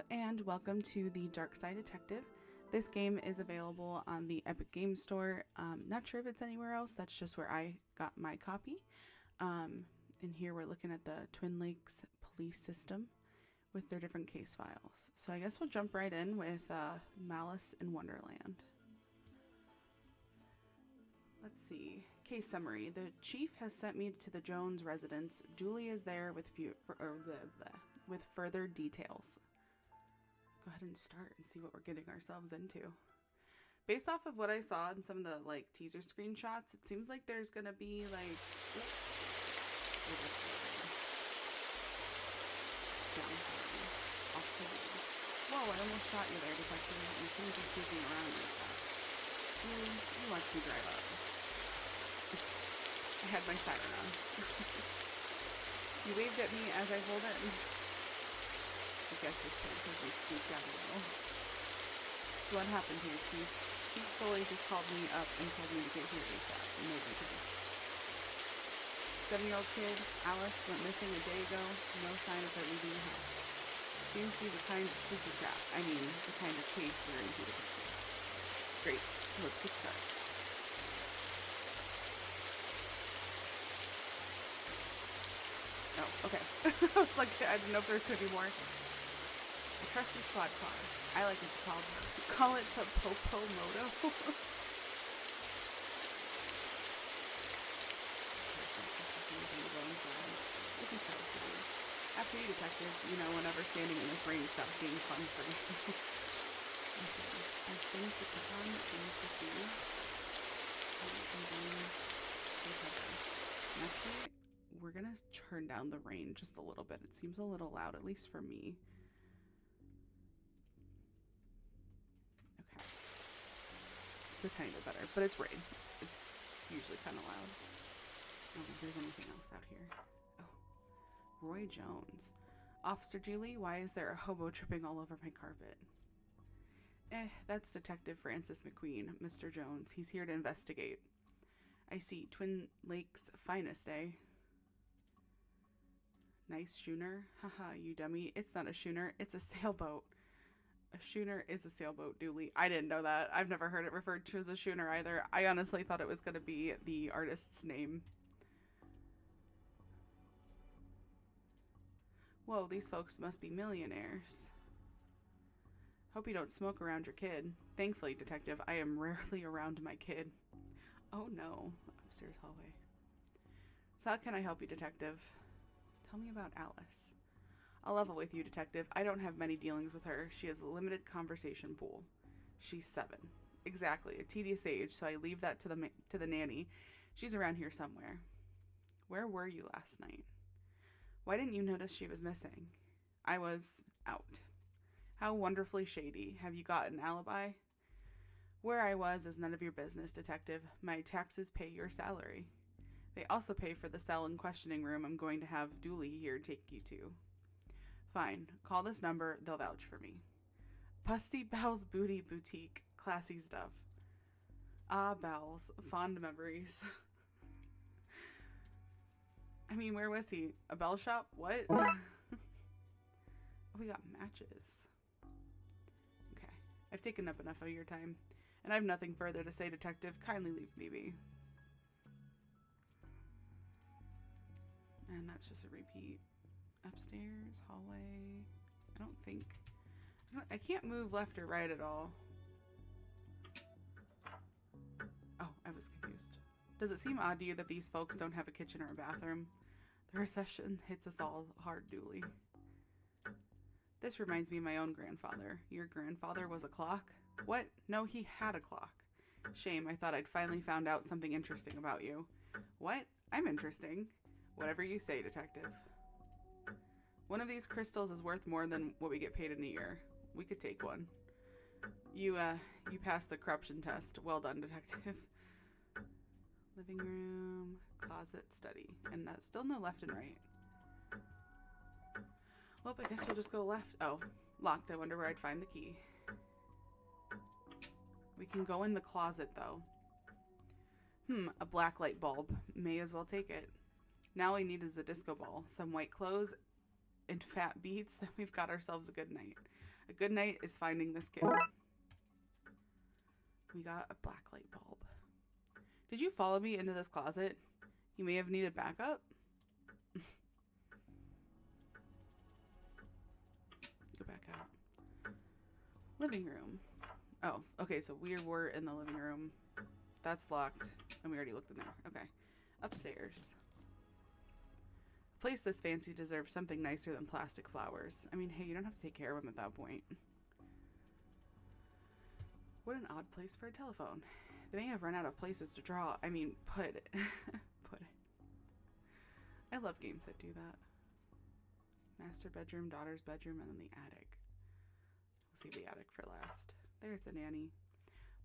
Hello and welcome to the Darkside Detective. This game is available on the Epic Games Store. Not sure if it's anywhere else. That's just where I got my copy. In here we're looking at the Twin Lakes police system with their different case files. So I guess we'll jump right in with Malice in Wonderland. Let's see. Case summary. The chief has sent me to the Jones residence. Julie is there with with further details. Go ahead and start and see what we're getting ourselves into. Based off of what I saw in some of the teaser screenshots, it seems like there's gonna be Whoa, I almost shot you there, detective. You shouldn't be sneaking around like that. You watch me drive up. I had my siren on. You waved at me as I hold it. I guess this can't take me sneak down a little. So what happened here, Chief? Chief Foley just called me up and told me to get here ASAP and made my case. 7-year-old kid, Alice, went missing a day ago. No sign of her leaving the house. Seems to be the kind of spooky crap. I mean, the kind of case we're into to picture. Great. Let's get started. Oh, okay. I was like, I didn't know if there was going to be more. A trusty squad car. I like it called. Call it the Popo Moto. After you, detective. You know, whenever standing in this rain stops being fun for me. There's things to click on, things to see. Actually, we're gonna turn down the rain just a little bit. It seems a little loud, at least for me. Okay. It's a tiny bit better, but it's rain. It's usually kind of loud. I don't think there's anything else out here. Oh. Roy Jones. Officer Julie, why is there a hobo tripping all over my carpet? That's Detective Francis McQueen, Mr. Jones. He's here to investigate. I see. Twin Lakes' finest, eh? Nice schooner. Haha, you dummy. It's not a schooner. It's a sailboat. A schooner is a sailboat, Dooley. I didn't know that. I've never heard it referred to as a schooner either. I honestly thought it was going to be the artist's name. Whoa, these folks must be millionaires. Hope you don't smoke around your kid. Thankfully, detective, I am rarely around my kid. Oh no. Upstairs hallway. So how can I help you, detective? Tell me about Alice. I'll level with you, detective. I don't have many dealings with her. She has a limited conversation pool. She's 7. Exactly, a tedious age, so I leave that to the nanny. She's around here somewhere. Where were you last night? Why didn't you notice she was missing? I was out. How wonderfully shady. Have you got an alibi? Where I was is none of your business, detective. My taxes pay your salary. They also pay for the cell and questioning room I'm going to have Dooley here take you to. Fine. Call this number. They'll vouch for me. Pusty Bow's Booty Boutique. Classy stuff. Ah, Bowles. Fond memories. I mean, where was he? A bell shop? What? We got matches. Okay. I've taken up enough of your time. And I have nothing further to say, detective. Kindly leave me be. And that's just a repeat. Upstairs, hallway. I can't move left or right at all. Oh, I was confused. Does it seem odd to you that these folks don't have a kitchen or a bathroom? The recession hits us all hard, Dooley. This reminds me of my own grandfather. Your grandfather was a clock? What? No, he had a clock. Shame, I thought I'd finally found out something interesting about you. What? I'm interesting. Whatever you say, detective. One of these crystals is worth more than what we get paid in a year. We could take one. You passed the corruption test. Well done, detective. Living room, closet, study. And still no left and right. Well, I guess we'll just go left. Oh, locked. I wonder where I'd find the key. We can go in the closet, though. A black light bulb. May as well take it. Now all we need is a disco ball, some white clothes, and fat beats. Then we've got ourselves a good night. A good night is finding this kid. We got a blacklight bulb. Did you follow me into this closet? You may have needed backup. Go back out. Living room. Oh, okay, so we were in the living room. That's locked, and we already looked in there. Okay. Upstairs. A place this fancy deserves something nicer than plastic flowers. I mean, hey, you don't have to take care of them at that point. What an odd place for a telephone. They may have run out of places to draw. I mean, put it. Put it. I love games that do that. Master bedroom, daughter's bedroom, and then the attic. We'll save the attic for last. There's the nanny.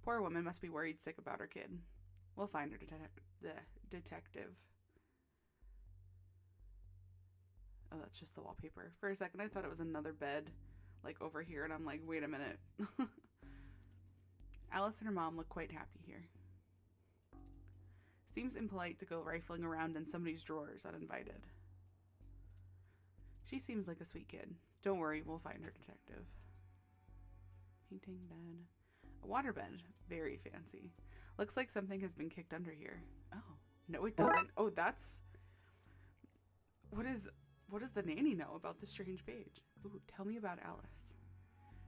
Poor woman must be worried sick about her kid. We'll find her, detective. Oh, that's just the wallpaper. For a second, I thought it was another bed, like over here, and I'm like, wait a minute. Alice and her mom look quite happy here. Seems impolite to go rifling around in somebody's drawers uninvited. She seems like a sweet kid. Don't worry, we'll find her, detective. Painting bed. A water bed. Very fancy. Looks like something has been kicked under here. Oh, no it doesn't. Oh, that's... What does the nanny know about this strange page? Ooh, tell me about Alice.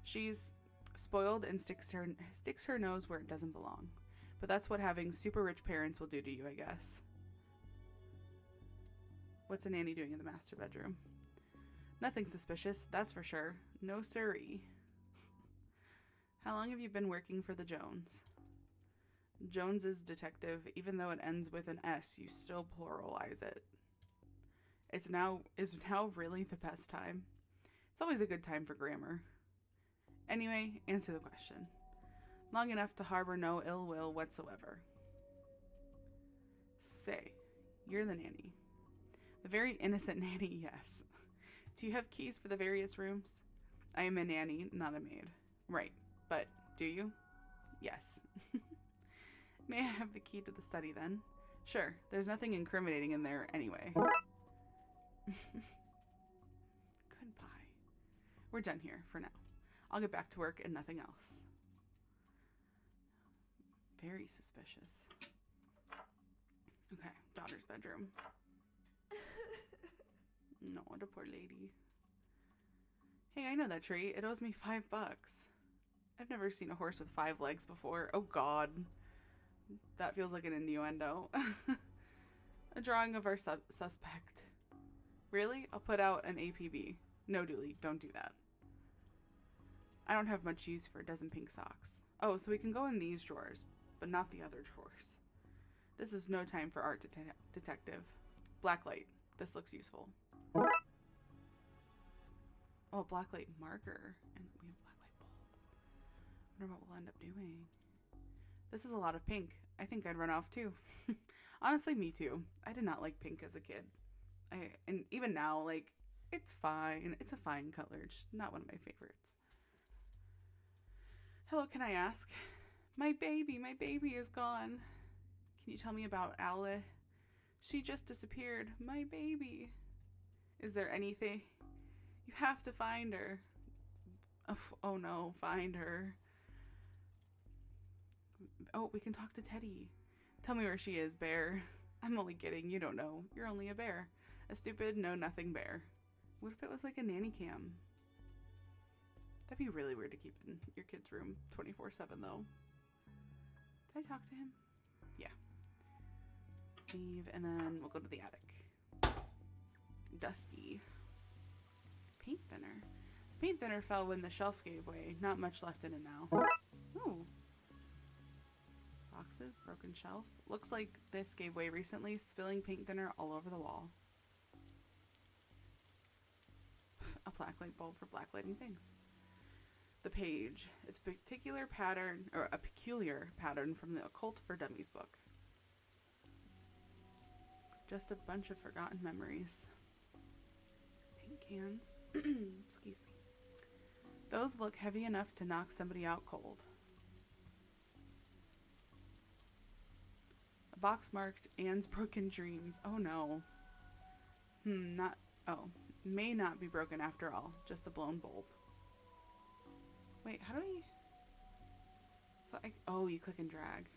She's spoiled and sticks her nose where it doesn't belong. But that's what having super rich parents will do to you, I guess. What's a nanny doing in the master bedroom? Nothing suspicious, that's for sure. No siree. How long have you been working for the Jones? Jones is detective. Even though it ends with an S, you still pluralize it. Is now really the best time? It's always a good time for grammar. Anyway, answer the question. Long enough to harbor no ill will whatsoever. Say, you're the nanny. The very innocent nanny, yes. Do you have keys for the various rooms? I am a nanny, not a maid. Right, but do you? Yes. May I have the key to the study then? Sure, there's nothing incriminating in there anyway. Goodbye. We're done here for now. I'll get back to work and nothing else. Very suspicious. Okay, daughter's bedroom. No, what a poor lady. Hey, I know that tree. It owes me $5. I've never seen a horse with 5 legs before. Oh god. That feels like an innuendo. A drawing of our suspect. Really? I'll put out an APB. No, Dooley, don't do that. I don't have much use for a dozen pink socks. Oh, so we can go in these drawers, but not the other drawers. This is no time for art, detective. Blacklight. This looks useful. Oh, blacklight marker. And we have blacklight bulb. I wonder what we'll end up doing. This is a lot of pink. I think I'd run off too. Honestly, me too. I did not like pink as a kid. And even now, like, it's fine. It's a fine color. Just not one of my favorites. Hello, can I ask? My baby is gone. Can you tell me about Alice? She just disappeared. My baby. Is there anything? You have to find her. Oh no, find her. Oh, we can talk to Teddy. Tell me where she is, bear. I'm only kidding. You don't know. You're only a bear. A stupid, know-nothing bear. What if it was like a nanny cam? That'd be really weird to keep in your kid's room 24/7, though. Did I talk to him? Yeah. Leave, and then we'll go to the attic. Dusty. Paint thinner. Paint thinner fell when the shelf gave way. Not much left in it now. Ooh. Boxes, broken shelf. Looks like this gave way recently, spilling paint thinner all over the wall. A blacklight bulb for blacklighting things. The page. It's a peculiar pattern from the Occult for Dummies book. Just a bunch of forgotten memories. Paint cans. Excuse me. Those look heavy enough to knock somebody out cold. A box marked Anne's Broken Dreams. Oh no. May not be broken after all. Just a blown bulb. Wait, how do we... So oh, you click and drag.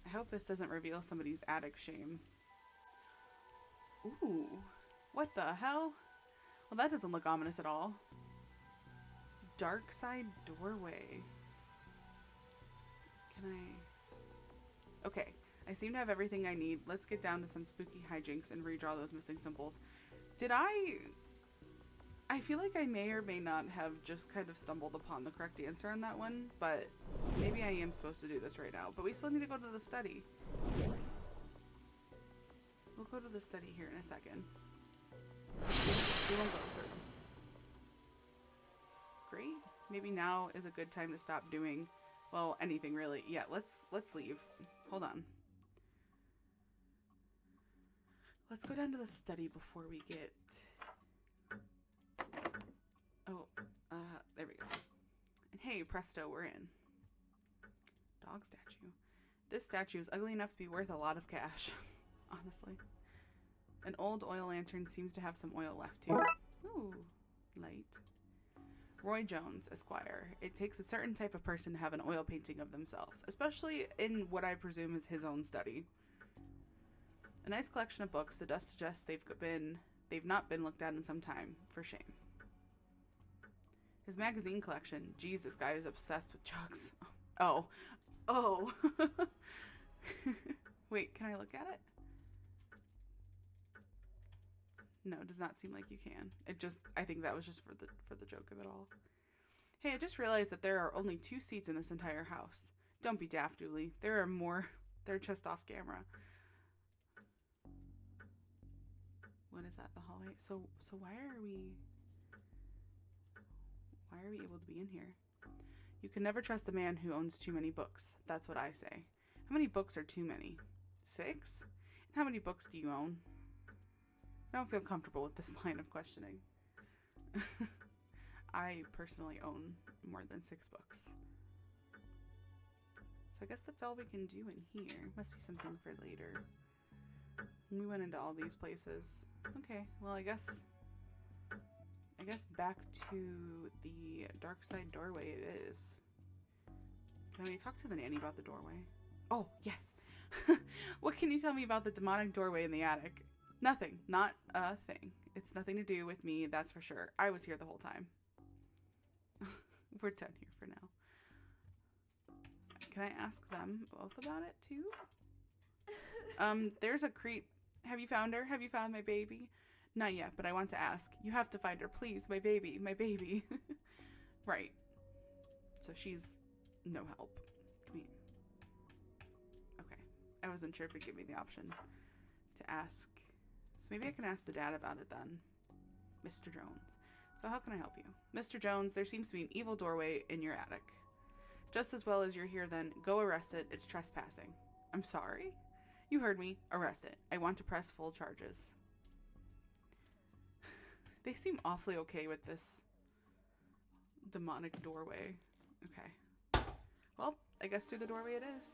I hope this doesn't reveal somebody's attic shame. Ooh. What the hell? Well, that doesn't look ominous at all. Darkside doorway. Can I... Okay. I seem to have everything I need. Let's get down to some spooky hijinks and redraw those missing symbols. Did I feel like I may or may not have just kind of stumbled upon the correct answer on that one, but maybe I am supposed to do this right now. But we still need to go to the study. We'll go to the study here in a second. We won't go through. Great. Maybe now is a good time to stop doing, well, anything really. Yeah, let's leave. Hold on. Let's go down to the study before we get... Oh, there we go. And hey, presto, we're in. Dog statue. This statue is ugly enough to be worth a lot of cash, honestly. An old oil lantern seems to have some oil left too. Ooh, light. Roy Jones, Esquire. It takes a certain type of person to have an oil painting of themselves, especially in what I presume is his own study. A nice collection of books. The dust suggests they've not been looked at in some time. For shame. His magazine collection. Geez, this guy is obsessed with chucks. Oh. Oh. Wait, can I look at it? No, it does not seem like you can. I think that was just for the joke of it all. Hey, I just realized that there are only 2 seats in this entire house. Don't be daft, Dooley. There are more. They're just off camera. What is that? The hallway? So why are we able to be in here? You can never trust a man who owns too many books. That's what I say. How many books are too many? 6? And how many books do you own? I don't feel comfortable with this line of questioning. I personally own more than 6 books. So I guess that's all we can do in here. Must be something for later. We went into all these places. Okay, well I guess back to the Darkside doorway it is. Can we talk to the nanny about the doorway? Oh, yes! What can you tell me about the demonic doorway in the attic? Nothing. Not a thing. It's nothing to do with me, that's for sure. I was here the whole time. We're done here for now. Can I ask them both about it too? There's a creep. Have you found her? Have you found my baby? Not yet, but I want to ask. You have to find her, please. My baby. My baby. Right. So she's no help. Come here. Okay. I wasn't sure if it'd give me the option to ask. So maybe I can ask the dad about it then. Mr. Jones. So how can I help you? Mr. Jones, there seems to be an evil doorway in your attic. Just as well as you're here then, go arrest it. It's trespassing. I'm sorry? You heard me. Arrest it. I want to press full charges. They seem awfully okay with this demonic doorway. Okay. Well, I guess through the doorway it is.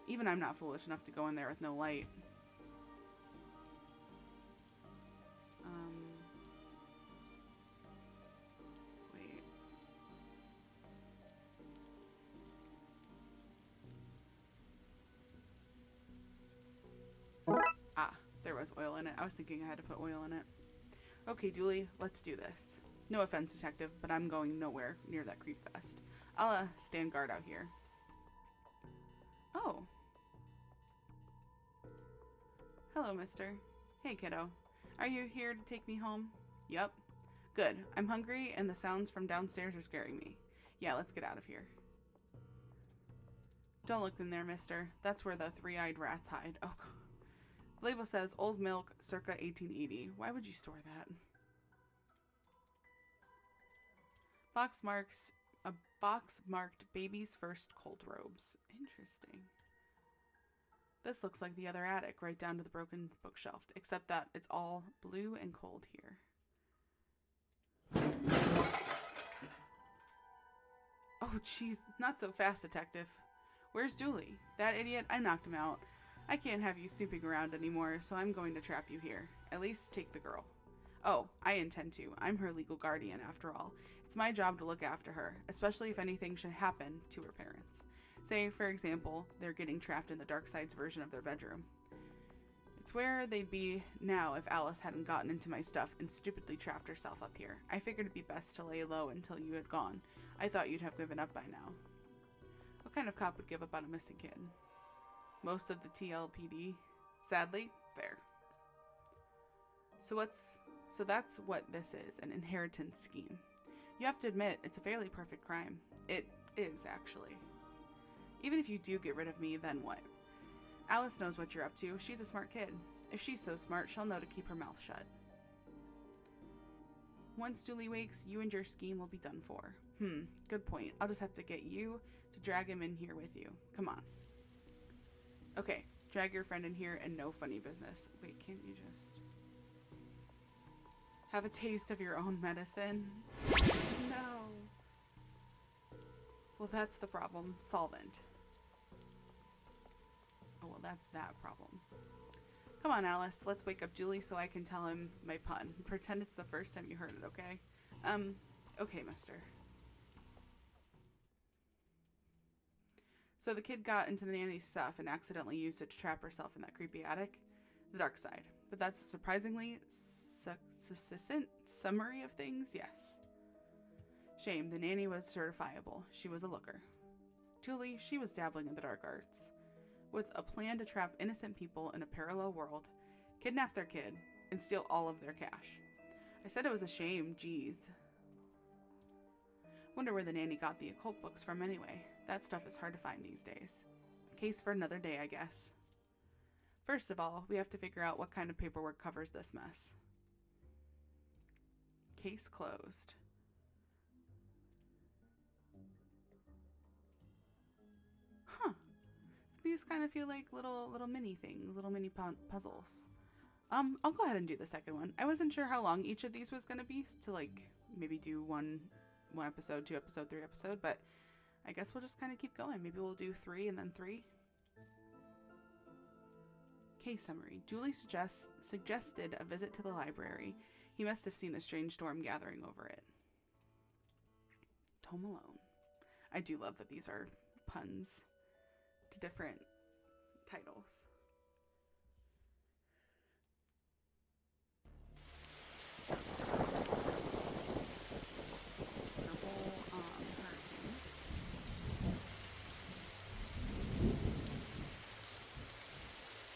Even I'm not foolish enough to go in there with no light. Wait. Ah, there was oil in it. I was thinking I had to put oil in it. Okay, Dooley, let's do this. No offense, detective, but I'm going nowhere near that creep fest. I'll stand guard out here. Oh. Hello, mister. Hey, kiddo. Are you here to take me home? Yep. Good. I'm hungry and the sounds from downstairs are scaring me. Yeah, let's get out of here. Don't look in there, mister. That's where the 3-eyed rats hide. Oh, God. The label says old milk circa 1880. Why would you store that? A box marked baby's first cold robes. Interesting. This looks like the other attic, right down to the broken bookshelf, except that it's all blue and cold here. Oh, jeez, not so fast, detective. Where's Dooley? That idiot? I knocked him out. I can't have you snooping around anymore, so I'm going to trap you here. At least take the girl. Oh, I intend to. I'm her legal guardian, after all. It's my job to look after her, especially if anything should happen to her parents. Say, for example, they're getting trapped in the Darkside's version of their bedroom. It's where they'd be now if Alice hadn't gotten into my stuff and stupidly trapped herself up here. I figured it'd be best to lay low until you had gone. I thought you'd have given up by now. What kind of cop would give up on a missing kid? Most of the TLPD. Sadly, fair. So that's what this is, an inheritance scheme. You have to admit, it's a fairly perfect crime. It is, actually. Even if you do get rid of me, then what? Alice knows what you're up to. She's a smart kid. If she's so smart, she'll know to keep her mouth shut. Once Dooley wakes, you and your scheme will be done for. Good point. I'll just have to get you to drag him in here with you. Come on. Okay, drag your friend in here and no funny business. Wait, can't you just have a taste of your own medicine? No. Well, that's the problem. Solvent. Oh, well, that's that problem. Come on, Alice. Let's wake up Julie so I can tell him my pun. Pretend it's the first time you heard it, okay? Okay, mister. So the kid got into the nanny's stuff and accidentally used it to trap herself in that creepy attic? The dark side. But that's a surprisingly succinct summary of things, yes. Shame, the nanny was certifiable. She was a looker. Julie, she was dabbling in the dark arts. With a plan to trap innocent people in a parallel world, kidnap their kid, and steal all of their cash. I said it was a shame, geez. Wonder where the nanny got the occult books from anyway. That stuff is hard to find these days. Case for another day, I guess. First of all, we have to figure out what kind of paperwork covers this mess. Case closed. Huh. These kind of feel like little mini things, little mini puzzles. I'll go ahead and do the second one. I wasn't sure how long each of these was going to be to like maybe do one episode, 2 episode, 3 episode, but I guess we'll just kind of keep going. Maybe we'll do 3 and then 3. Case summary. Julie suggested a visit to the library. He must have seen the strange storm gathering over it. Tome Alone. I do love that these are puns to different titles.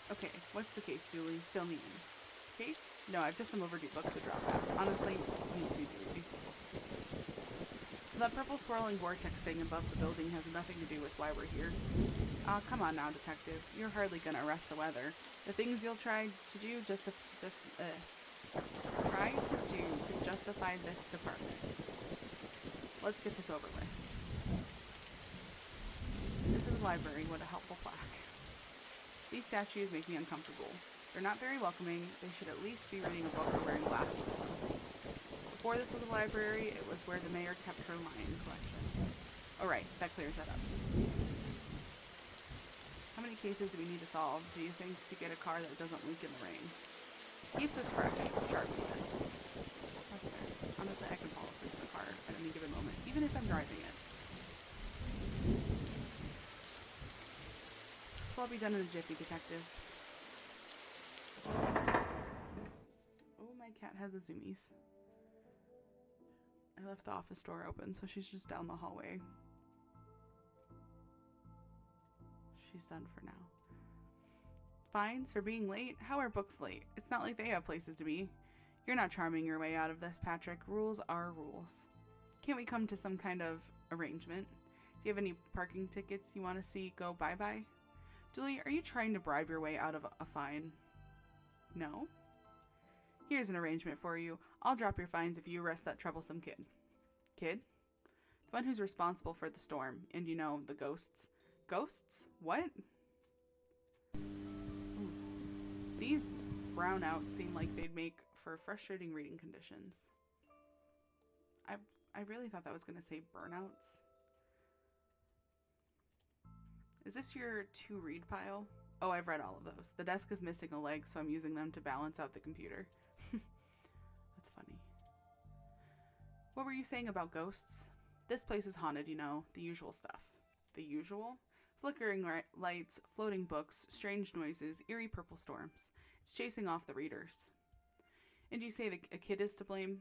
Okay, what's the case, Julie? Fill me in. Case? No, I've just some overdue books to drop out. Honestly, me too, Julie. So that purple swirling vortex thing above the building has nothing to do with why we're here. Come on now, detective. You're hardly gonna arrest the weather. The things you'll try to do to justify this department. Let's get this over with. This is a library. What a helpful plaque. These statues make me uncomfortable. They're not very welcoming. They should at least be reading a book or wearing glasses. Before this was a library, it was where the mayor kept her lion collection. Alright, that clears that up. How many cases do we need to solve, do you think, to get a car that doesn't leak in the rain? Keeps us fresh, sharp even. That's fair. Honestly, I can fall asleep in the car at any given moment, even if I'm driving it. So I'll be done in a jiffy, detective. Oh, my cat has the zoomies. I left the office door open, so she's just down the hallway. She's done for now. Fines for being late? How are books late? It's not like they have places to be. You're not charming your way out of this, Patrick. Rules are rules. Can't we come to some kind of arrangement? Do you have any parking tickets you want to see go bye-bye? Julie, are you trying to bribe your way out of a fine? No? Here's an arrangement for you. I'll drop your fines if you arrest that troublesome kid. Kid? The one who's responsible for the storm, and you know, the ghosts. Ghosts? What? Ooh. These brownouts seem like they'd make for frustrating reading conditions. I really thought that was going to say burnouts. Is this your to-read pile? Oh, I've read all of those. The desk is missing a leg, so I'm using them to balance out the computer. That's What were you saying about ghosts? This place is haunted, you know, the usual stuff. The usual? Flickering lights, floating books, strange noises, eerie purple storms. It's chasing off the readers. And you say a kid is to blame?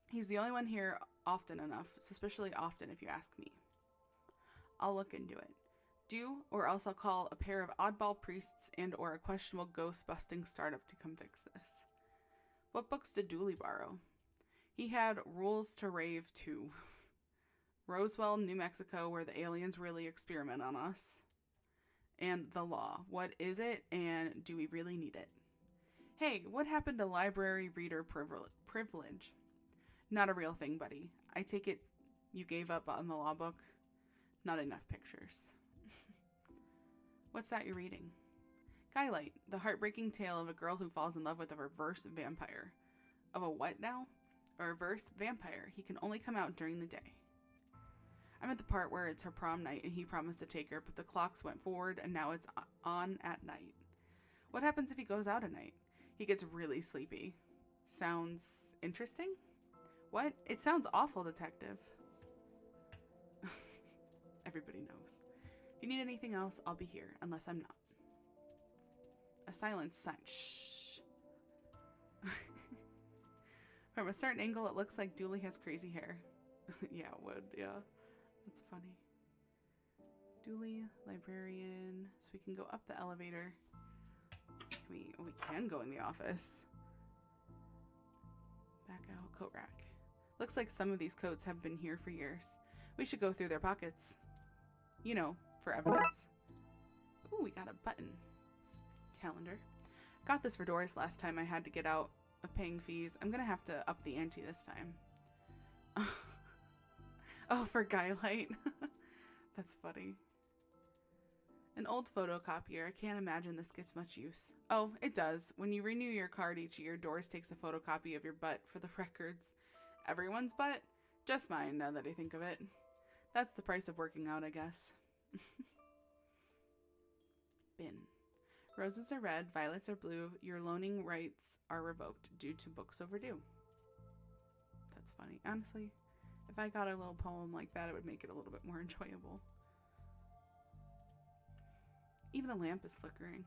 He's the only one here often enough, suspiciously often if you ask me. I'll look into it. Do, or else I'll call a pair of oddball priests and or a questionable ghost-busting startup to come fix this. What books did Dooley borrow? He had Rules to Rave 2. Roswell, New Mexico, where the aliens really experiment on us. And The Law. What is it, and do we really need it? Hey, what happened to library reader privilege? Not a real thing, buddy. I take it you gave up on the law book? Not enough pictures. What's that you're reading? Skylight, the heartbreaking tale of a girl who falls in love with a reverse vampire. Of a what now? A reverse vampire. He can only come out during the day. I'm at the part where it's her prom night and he promised to take her, but the clocks went forward and now it's on at night. What happens if he goes out at night? He gets really sleepy. Sounds interesting? What? It sounds awful, detective. Everybody knows. If you need anything else, I'll be here, unless I'm not. A silent sign. Shh. From a certain angle, it looks like Dooley has crazy hair. Yeah, it would. Yeah. That's funny. Dooley, librarian. So we can go up the elevator. We can go in the office. Back out. Coat rack. Looks like some of these coats have been here for years. We should go through their pockets. You know, for evidence. Ooh, we got a button. Calendar. Got this for Doris last time I had to get out of paying fees. I'm gonna have to up the ante this time. Oh, for Skylight. That's funny. An old photocopier. I can't imagine this gets much use. Oh, it does. When you renew your card each year, Doris takes a photocopy of your butt for the records. Everyone's butt? Just mine, now that I think of it. That's the price of working out, I guess. Bin. Roses are red, violets are blue. Your loaning rights are revoked due to books overdue. That's funny. Honestly, if I got a little poem like that, it would make it a little bit more enjoyable. Even the lamp is flickering.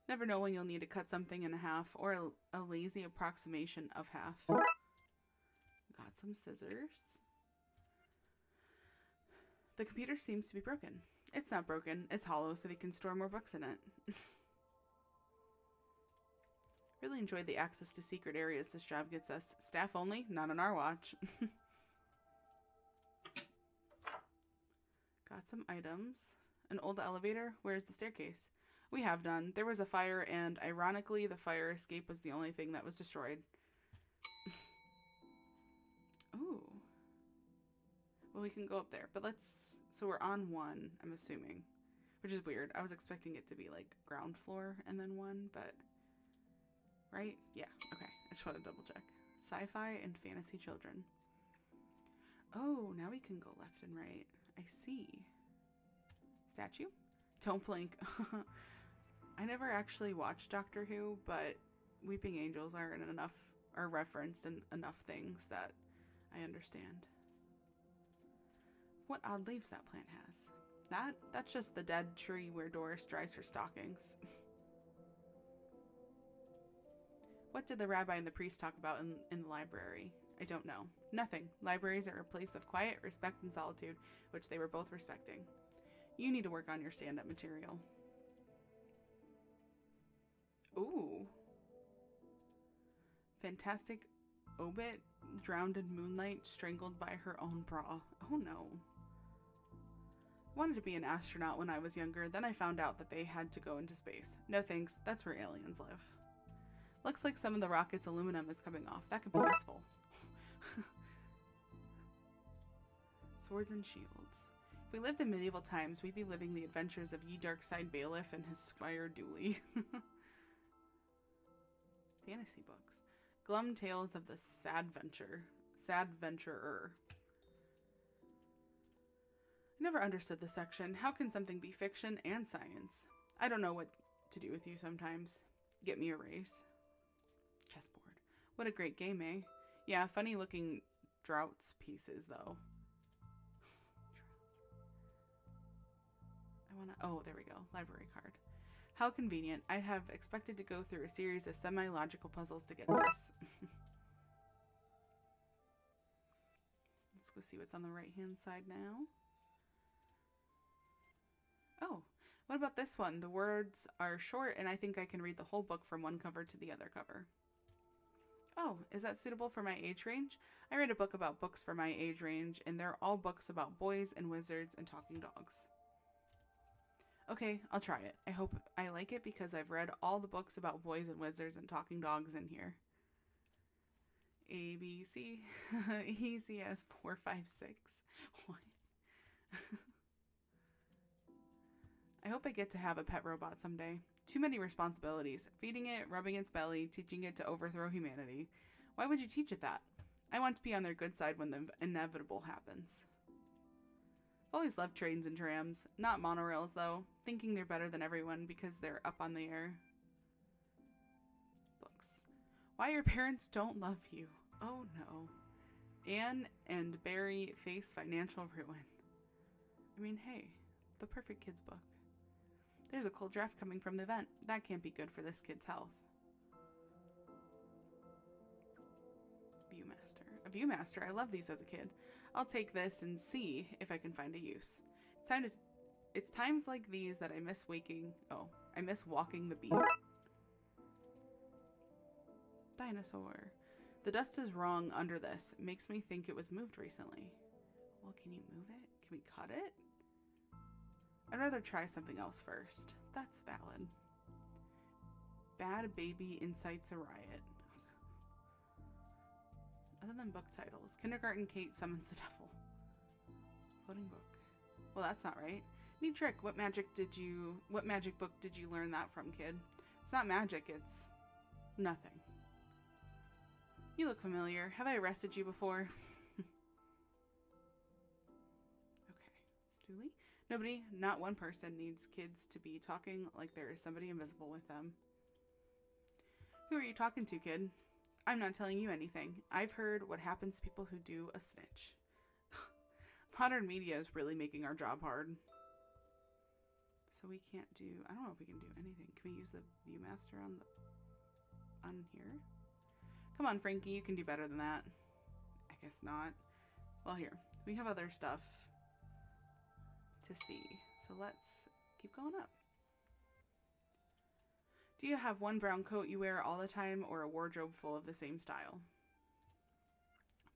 Never know when you'll need to cut something in half, or a lazy approximation of half. Got some scissors. The computer seems to be broken. It's not broken. It's hollow, so they can store more books in it. Really enjoyed the access to secret areas this job gets us. Staff only, not on our watch. Got some items. An old elevator. Where's the staircase? We have none. There was a fire, and ironically, the fire escape was the only thing that was destroyed. Ooh. Well, we can go up there, but let's... So we're on 1, I'm assuming. Which is weird. I was expecting it to be, like, ground floor and then 1, but... Right? Yeah. Okay. I just want to double check. Sci-fi and fantasy children. Oh, now we can go left and right. I see. Statue? Don't blink. I never actually watched Doctor Who, but Weeping Angels are referenced in enough things that I understand. What odd leaves that plant has. That's just the dead tree where Doris dries her stockings. What did the rabbi and the priest talk about in the library? I don't know. Nothing. Libraries are a place of quiet, respect, and solitude, which they were both respecting. You need to work on your stand-up material. Ooh. Fantastic obit, drowned in moonlight, strangled by her own bra. Oh no. I wanted to be an astronaut when I was younger, then I found out that they had to go into space. No thanks, that's where aliens live. Looks like some of the rocket's aluminum is coming off. That could be useful. Swords and shields. If we lived in medieval times, we'd be living the adventures of ye Darkside bailiff and his squire Dooley. Fantasy books. Glum tales of the sad venturer. I never understood this section. How can something be fiction and science? I don't know what to do with you sometimes. Get me a raise. Chessboard. What a great game, eh? Yeah, funny looking droughts pieces though. I wanna, oh, there we go. Library card. How convenient. I'd have expected to go through a series of semi-logical puzzles to get this. Let's go see what's on the right-hand side now. Oh, what about this one? The words are short and I think I can read the whole book from one cover to the other cover. Oh, is that suitable for my age range? I read a book about books for my age range, and they're all books about boys and wizards and talking dogs. Okay, I'll try it. I hope I like it because I've read all the books about boys and wizards and talking dogs in here. A, B, C, E, C, S, 4, 5, 6. What? I hope I get to have a pet robot someday. Too many responsibilities. Feeding it, rubbing its belly, teaching it to overthrow humanity. Why would you teach it that? I want to be on their good side when the inevitable happens. I've always loved trains and trams. Not monorails, though. Thinking they're better than everyone because they're up on the air. Books. Why your parents don't love you. Oh no. Anne and Barry face financial ruin. I mean, hey, the perfect kid's book. There's a cold draft coming from the vent. That can't be good for this kid's health. Viewmaster. A Viewmaster. I love these as a kid. I'll take this and see if I can find a use. It's times like these that I miss I miss walking the beat. Dinosaur. The dust is wrong under this. It makes me think it was moved recently. Well, can you move it? Can we cut it? I'd rather try something else first. That's valid. Bad baby incites a riot. Other than book titles. Kindergarten Kate summons the devil. Floating book. Well, that's not right. Neat trick. What magic book did you learn that from, kid? It's not magic, it's nothing. You look familiar. Have I arrested you before? Okay. Julie? Nobody, not one person, needs kids to be talking like there is somebody invisible with them. Who are you talking to, kid? I'm not telling you anything. I've heard what happens to people who do a snitch. Modern media is really making our job hard. So we can't do, I don't know if we can do anything. Can we use the Viewmaster on here? Come on, Frankie, you can do better than that. I guess not. Well, here, we have other stuff to see. So let's keep going up. Do you have one brown coat you wear all the time or a wardrobe full of the same style?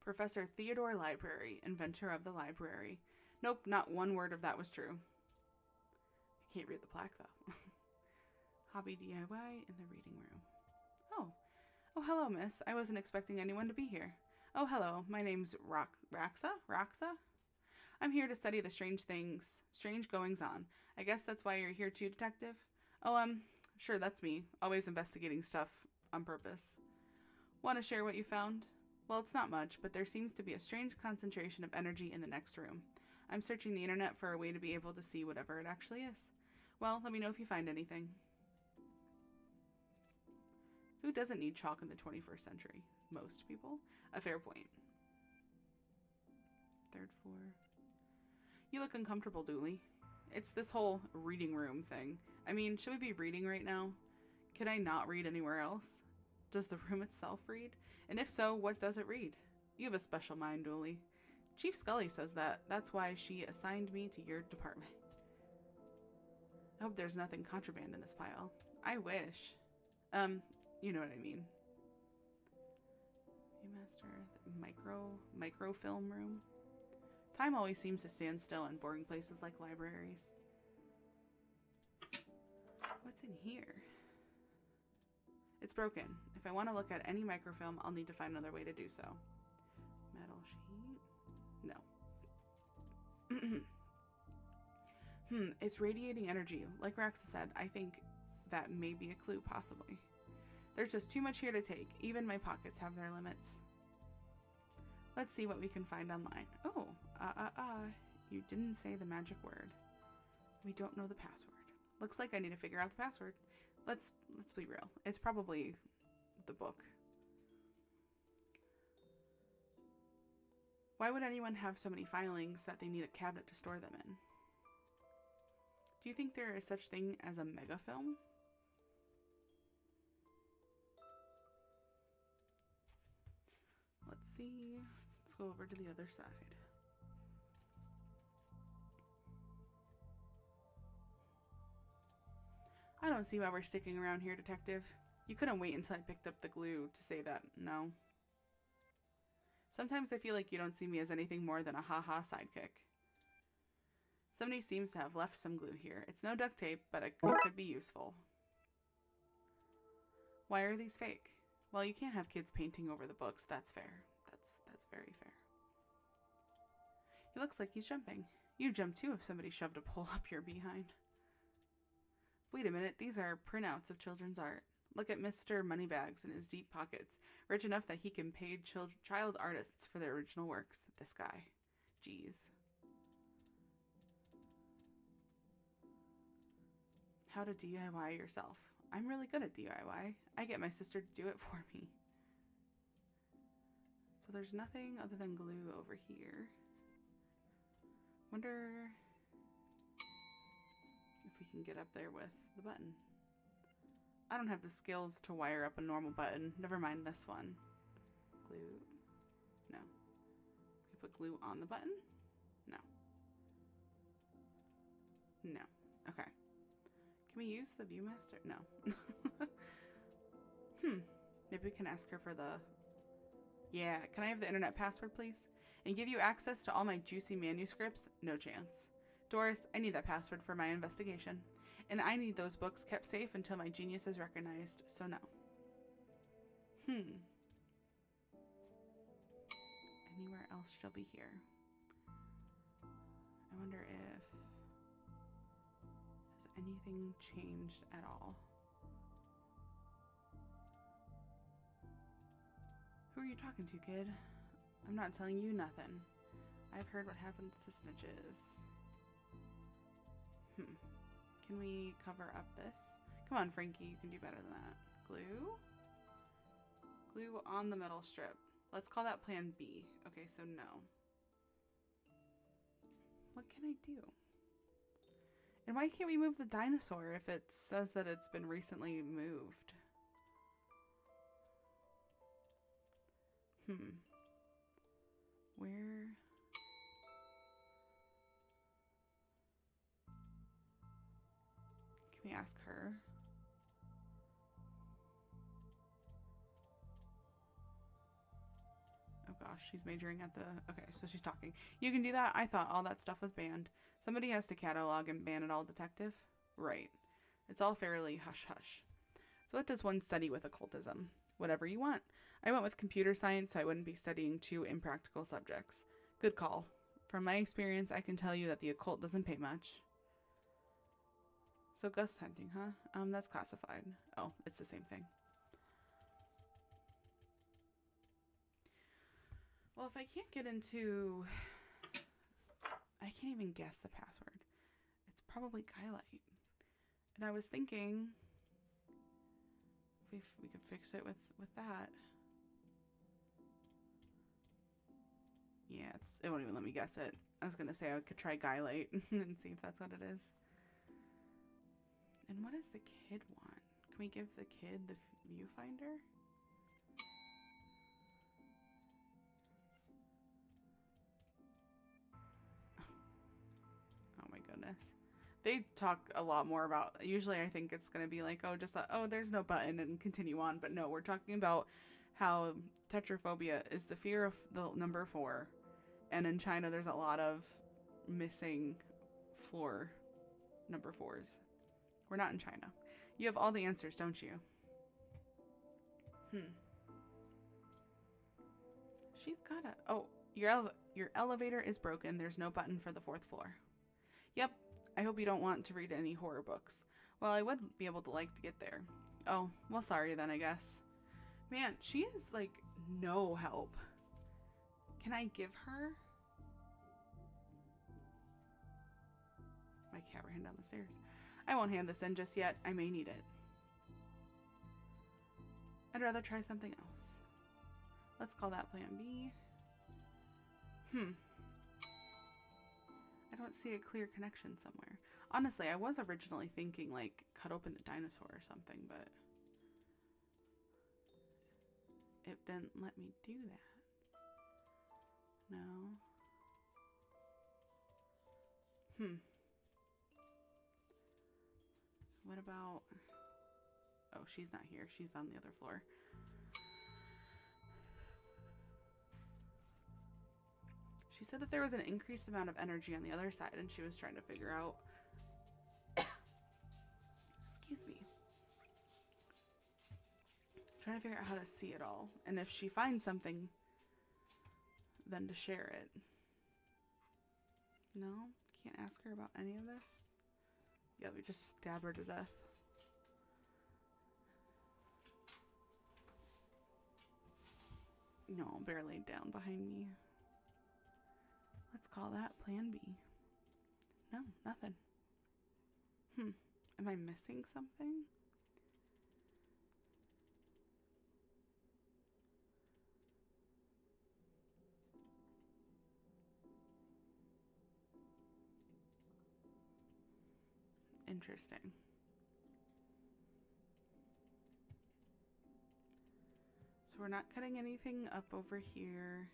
Professor Theodore Library, inventor of the library. Nope, not one word of that was true. You can't read the plaque though. Hobby DIY in the reading room. Oh, hello, miss. I wasn't expecting anyone to be here. Oh, hello. My name's Raxa? I'm here to study the strange goings on. I guess that's why you're here too, detective? Oh, sure, that's me. Always investigating stuff on purpose. Want to share what you found? Well, it's not much, but there seems to be a strange concentration of energy in the next room. I'm searching the internet for a way to be able to see whatever it actually is. Well, let me know if you find anything. Who doesn't need chalk in the 21st century? Most people? A fair point. Third floor. You look uncomfortable, Dooley. It's this whole reading room thing. I mean, should we be reading right now? Can I not read anywhere else? Does the room itself read? And if so, what does it read? You have a special mind, Dooley. Chief Scully says that. That's why she assigned me to your department. I hope there's nothing contraband in this pile. I wish. You know what I mean. Viewmaster, microfilm room. Time always seems to stand still in boring places like libraries. What's in here? It's broken. If I want to look at any microfilm, I'll need to find another way to do so. Metal sheet? No. It's radiating energy. Like Raxa said, I think that may be a clue, possibly. There's just too much here to take. Even my pockets have their limits. Let's see what we can find online. Oh, you didn't say the magic word. We don't know the password. Looks like I need to figure out the password. Let's be real. It's probably the book. Why would anyone have so many filings that they need a cabinet to store them in? Do you think there is such thing as a megafilm? Let's see. Let's go over to the other side. I don't see why we're sticking around here, Detective. You couldn't wait until I picked up the glue to say that, no? Sometimes I feel like you don't see me as anything more than a ha-ha sidekick. Somebody seems to have left some glue here. It's no duct tape, but it could be useful. Why are these fake? Well, you can't have kids painting over the books. That's fair. That's very fair. He looks like he's jumping. You'd jump too if somebody shoved a pole up your behind. Wait a minute, these are printouts of children's art. Look at Mr. Moneybags in his deep pockets, rich enough that he can pay child artists for their original works. This guy. Jeez. How to DIY yourself. I'm really good at DIY. I get my sister to do it for me. So there's nothing other than glue over here. Wonder if we can get up there with the button. I don't have the skills to wire up a normal button. Never mind this one. Glue. No. Can we put glue on the button? No. No. Okay. Can we use the Viewmaster? No. Maybe we can ask her for the... Yeah, can I have the internet password, please? And give you access to all my juicy manuscripts? No chance. Doris, I need that password for my investigation. And I need those books kept safe until my genius is recognized, so no. Anywhere else she'll be here. I wonder if... has anything changed at all? Who are you talking to, kid? I'm not telling you nothing. I've heard what happens to snitches. Can we cover up this? Come on, Frankie, you can do better than that. Glue? Glue on the metal strip. Let's call that plan B. Okay, so no. What can I do? And why can't we move the dinosaur if it says that it's been recently moved? Where? Can we ask her? Oh gosh, she's majoring at the... Okay, so she's talking. You can do that? I thought all that stuff was banned. Somebody has to catalog and ban it all, Detective? Right. It's all fairly hush-hush. So what does one study with occultism? Whatever you want. I went with computer science, so I wouldn't be studying two impractical subjects. Good call. From my experience, I can tell you that the occult doesn't pay much. So ghost hunting, huh? That's classified. Oh, it's the same thing. Well, if I can't get into... I can't even guess the password. It's probably Guylite. And I was thinking if we could fix it with that. Yeah, it won't even let me guess it. I was gonna say I could try Guylite and see if that's what it is. And what does the kid want? Can we give the kid the viewfinder? Oh my goodness. They talk a lot more about, usually I think it's going to be like, oh, just, oh, there's no button and continue on. But no, we're talking about how tetraphobia is the fear of the number 4. And in China, there's a lot of missing floor number 4s. We're not in China. You have all the answers, don't you? She's got a... Oh, your elevator is broken. There's no button for the 4th floor. Yep. I hope you don't want to read any horror books. Well, I would be able to like to get there. Oh, well, sorry then, I guess. Man, she is, like, no help. Can I give her... My cat ran down the stairs. I won't hand this in just yet. I may need it. I'd rather try something else. Let's call that plan B. I don't see a clear connection somewhere. Honestly, I was originally thinking, like, cut open the dinosaur or something, but it didn't let me do that. No. What about... Oh, she's not here. She's on the other floor. She said that there was an increased amount of energy on the other side, and she was trying to figure out... Excuse me. Trying to figure out how to see it all. And if she finds something, then to share it. No? Can't ask her about any of this? Yeah, we just stab her to death. No, bear laid down behind me. Let's call that Plan B. No, nothing. Am I missing something? Interesting. So we're not cutting anything up over here.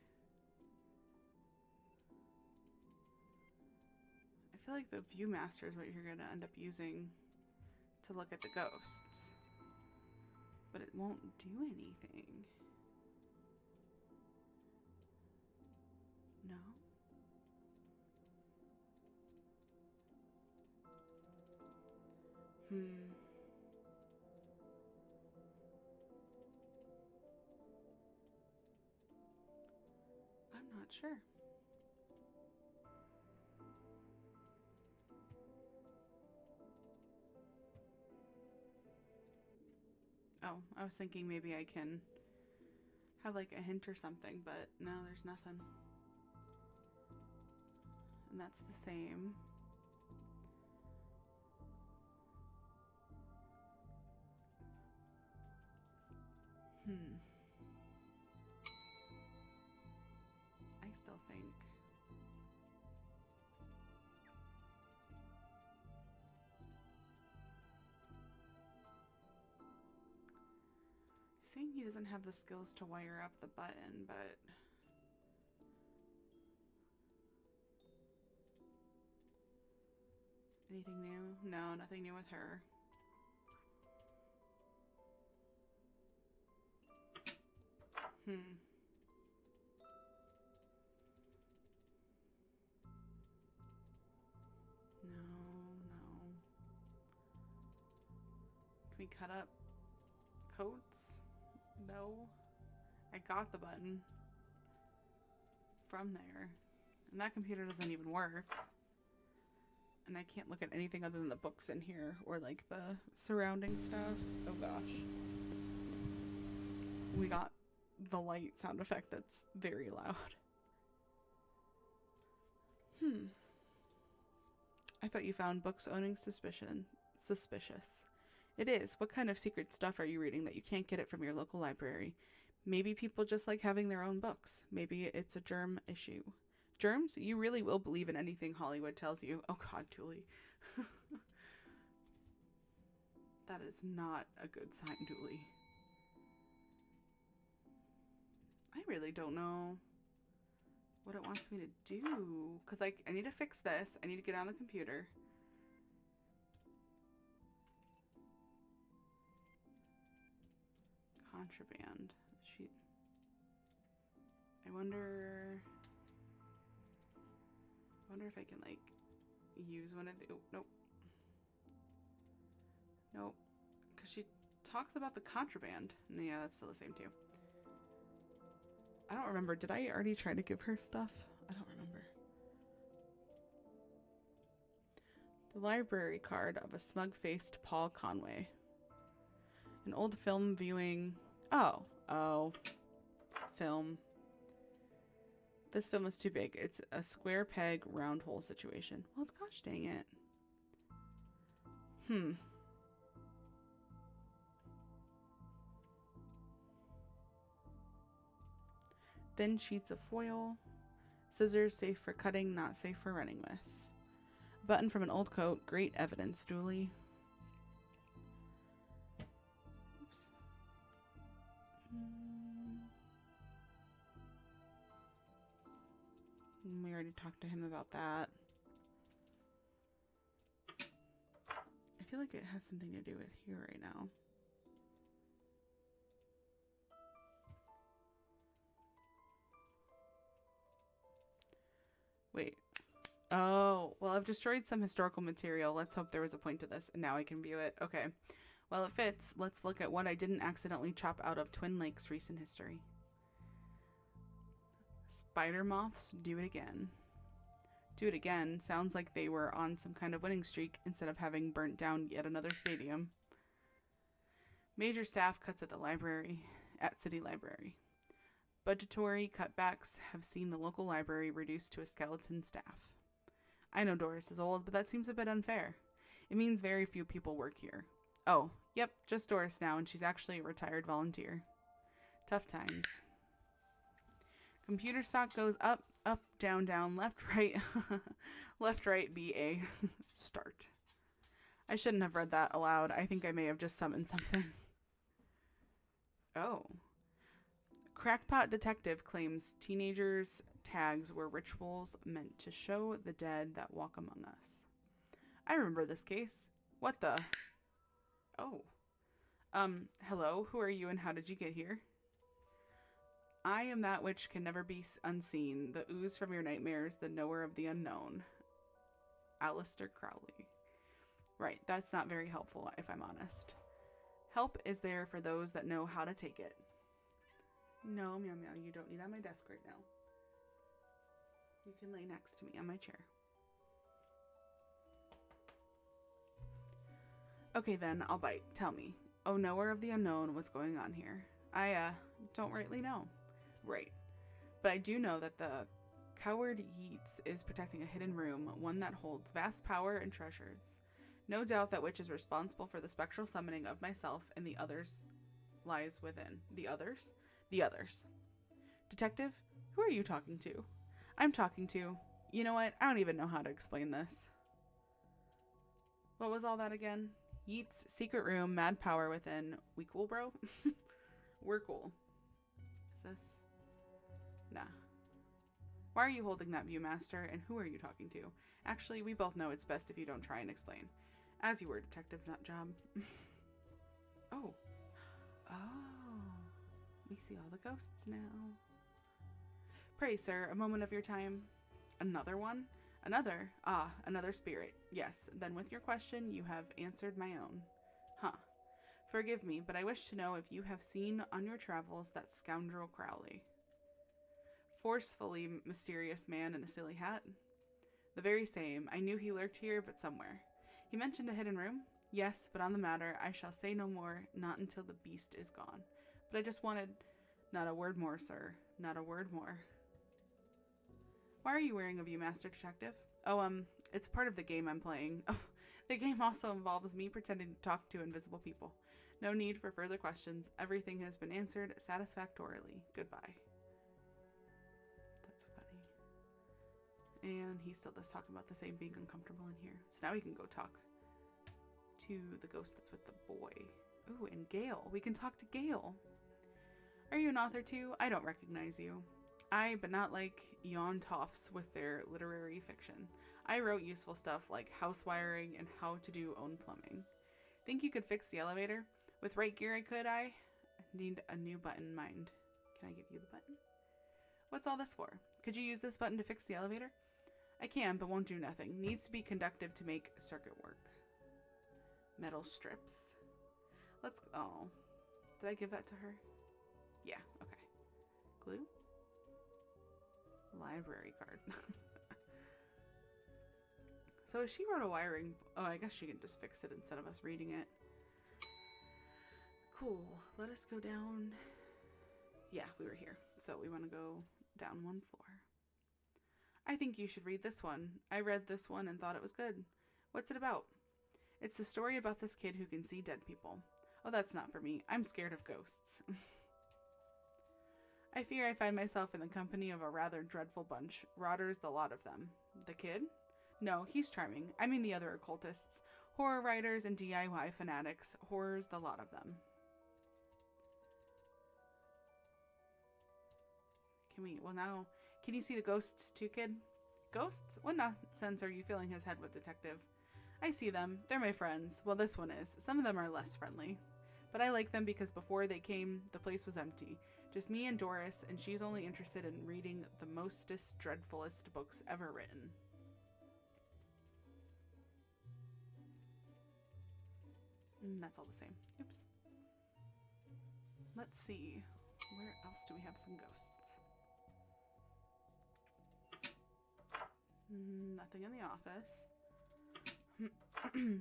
I feel like the Viewmaster is what you're going to end up using to look at the ghosts. But it won't do anything. No? I'm not sure. Oh, I was thinking maybe I can have like a hint or something, but no, there's nothing. And that's the same. I still think. He's saying he doesn't have the skills to wire up the button, but... Anything new? No, nothing new with her. No. Can we cut up coats? No. I got the button from there. And that computer doesn't even work. And I can't look at anything other than the books in here or like the surrounding stuff. Oh gosh. We got the light sound effect that's very loud. I thought you found books owning suspicious. It is. What kind of secret stuff are you reading that you can't get it from your local library? Maybe people just like having their own books. Maybe it's a germ issue. Germs? You really will believe in anything Hollywood tells you. Oh god, Dooley. That is not a good sign, Dooley. I really don't know what it wants me to do. Because, like, I need to fix this. I need to get on the computer. Contraband. I wonder if I can, like, use one of the... Oh, nope. Nope. Because she talks about the contraband. Yeah, that's still the same, too. I don't remember. Did I already try to give her stuff? I don't remember. The library card of a smug-faced Paul Conway. An old film viewing... Oh. Film. This film is too big. It's a square peg, round hole situation. Well, gosh dang it. Thin sheets of foil. Scissors, safe for cutting, not safe for running with. Button from an old coat, great evidence, Dooley. Oops. We already talked to him about that. I feel like it has something to do with here right now. Wait. Oh, well, I've destroyed some historical material. Let's hope there was a point to this, and now I can view it. Okay. Well, it fits. Let's look at what I didn't accidentally chop out of Twin Lakes' recent history. Spider moths do it again. Do it again sounds like they were on some kind of winning streak instead of having burnt down yet another stadium. Major staff cuts at the library, at City Library. Budgetary cutbacks have seen the local library reduced to a skeleton staff. I know Doris is old, but that seems a bit unfair. It means very few people work here. Oh, yep, just Doris now, and she's actually a retired volunteer. Tough times. Computer stock goes up, up, down, down, left, right. Left, right, BA. Start. I shouldn't have read that aloud. I think I may have just summoned something. Oh. Crackpot detective claims teenagers' tags were rituals meant to show the dead that walk among us. I remember this case. What the? Oh. Hello, who are you and how did you get here? I am that which can never be unseen, the ooze from your nightmares, the knower of the unknown. Alistair Crowley. Right, that's not very helpful, if I'm honest. Help is there for those that know how to take it. No, meow meow, you don't need on my desk right now. You can lay next to me on my chair. Okay then, I'll bite. Tell me. Oh, knower of the unknown, what's going on here? I, don't rightly know. Right. But I do know that the coward Yeats is protecting a hidden room, one that holds vast power and treasures. No doubt that which is responsible for the spectral summoning of myself and the others lies within. The others? The others. Detective, who are you talking to? I'm talking to... You know what? I don't even know how to explain this. What was all that again? Yeats, secret room, mad power within. We cool, bro? We're cool. Is this? Nah. Why are you holding that Viewmaster, and who are you talking to? Actually, we both know it's best if you don't try and explain. As you were, Detective Nutjob. Oh. Oh. We see all the ghosts now. Pray, sir, a moment of your time. Another one? Another? Ah, another spirit. Yes, then with your question, you have answered my own. Huh. Forgive me, but I wish to know if you have seen on your travels that scoundrel Crowley. Forcefully mysterious man in a silly hat? The very same. I knew he lurked here, but somewhere. He mentioned a hidden room? Yes, but on the matter, I shall say no more, not until the beast is gone. But I just wanted... Not a word more, sir. Not a word more. Why are you wearing a Viewmaster, Detective? Oh, it's part of the game I'm playing. Oh, the game also involves me pretending to talk to invisible people. No need for further questions. Everything has been answered satisfactorily. Goodbye. That's funny. And he still does talk about the same being uncomfortable in here. So now we can go talk to the ghost that's with the boy. Ooh, and Gale. We can talk to Gale. Are you an author too? I don't recognize you. But not like Jan Toffs with their literary fiction. I wrote useful stuff like house wiring and how to do own plumbing. Think you could fix the elevator? With right gear I could, I need a new button, mind. Can I give you the button? What's all this for? Could you use this button to fix the elevator? I can, but won't do nothing. Needs to be conductive to make circuit work. Metal strips. Let's, oh. Did I give that to her? Yeah, okay. Glue? Library card. So if she wrote a wiring... Oh, I guess she can just fix it instead of us reading it. Cool. Let us go down... Yeah, we were here. So we want to go down one floor. I think you should read this one. I read this one and thought it was good. What's it about? It's the story about this kid who can see dead people. Oh, that's not for me. I'm scared of ghosts. I fear I find myself in the company of a rather dreadful bunch. Rotters the lot of them. The kid? No, he's charming. I mean the other occultists. Horror writers and DIY fanatics. Horrors the lot of them. Can you see the ghosts too, kid? Ghosts? What nonsense are you filling his head with, detective? I see them. They're my friends. Well, this one is. Some of them are less friendly. But I like them because before they came, the place was empty. Just me and Doris, and she's only interested in reading the mostest, dreadfulest books ever written. That's all the same. Oops. Let's see. Where else do we have some ghosts? Nothing in the office.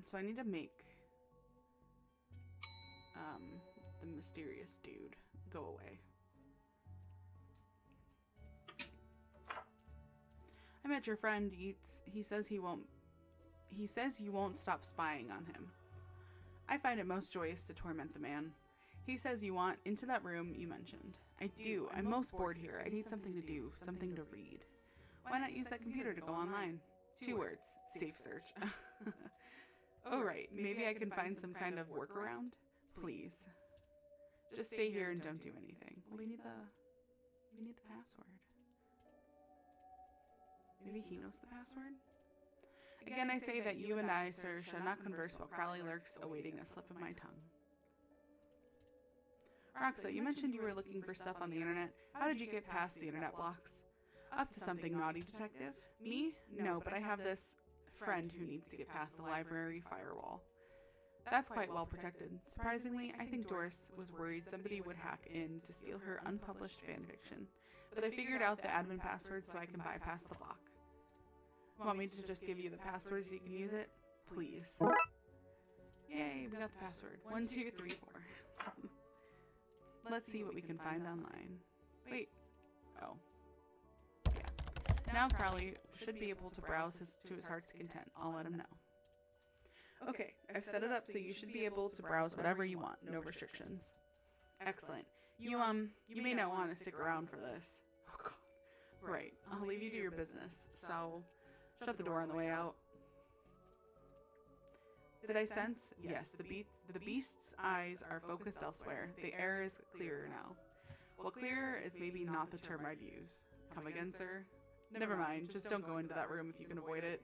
So I need to make the mysterious dude go away. I met your friend Yeats. He says you won't stop spying on him. I find it most joyous to torment the man. He says you want into that room you mentioned. I do. I'm most bored here. I need something to do, something to read. Why not use that computer to go online? 2 words. Safe search. Oh, right. Maybe I can find some kind of workaround? Please. Just stay here and don't do anything. Well, we need the password. Maybe he knows the password? Again, I say that you and I, sir, shall not converse while Crowley lurks awaiting a slip of my tongue. Roxa, you mentioned you were looking for stuff on the internet. How did you get past the internet blocks? Up to something naughty, detective. Me? No, but I have this friend who needs to get past the library firewall. That's quite well protected. Surprisingly, I think Doris was worried somebody would hack in to steal her unpublished fanfiction. But I figured out the admin password so I can bypass the block. Want me to just give you the password so you can use it? Please. Yay, we got the password. 1, 2, 3, 4. Let's see what we can find online. Wait. Oh. Yeah. Now Crowley should be able to browse to his heart's content. I'll let him know. Okay, I've set it up so you should be able to browse whatever you want. No restrictions. Excellent. You may not want to stick around for this. Oh, God. Right. I'll leave you to your business. So, shut the door on the way out. Did I sense? Yes, the beast's eyes are focused elsewhere. The air is clearer now. Well, clearer is maybe not the term I'd use. Come again, sir? Never mind, just don't go into that room if you can avoid it.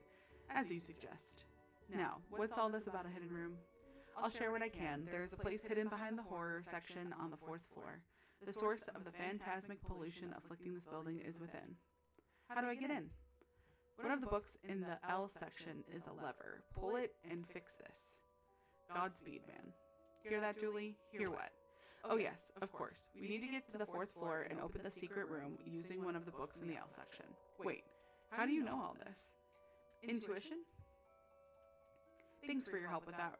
As you suggest. Now, what's all this about a hidden room? I'll share what I can. There is a place hidden behind the horror section on the 4th floor. The source of the phantasmic pollution afflicting this building is within. How do I get in? One of the books in the L section is a lever. Pull it and fix this. Godspeed, man. Hear that, Julie? Hear what? Oh yes, of course. We need to get to the 4th floor and open the secret room using one of the books in the L section. Wait, how do you know all this? Intuition? Thanks for your help with that.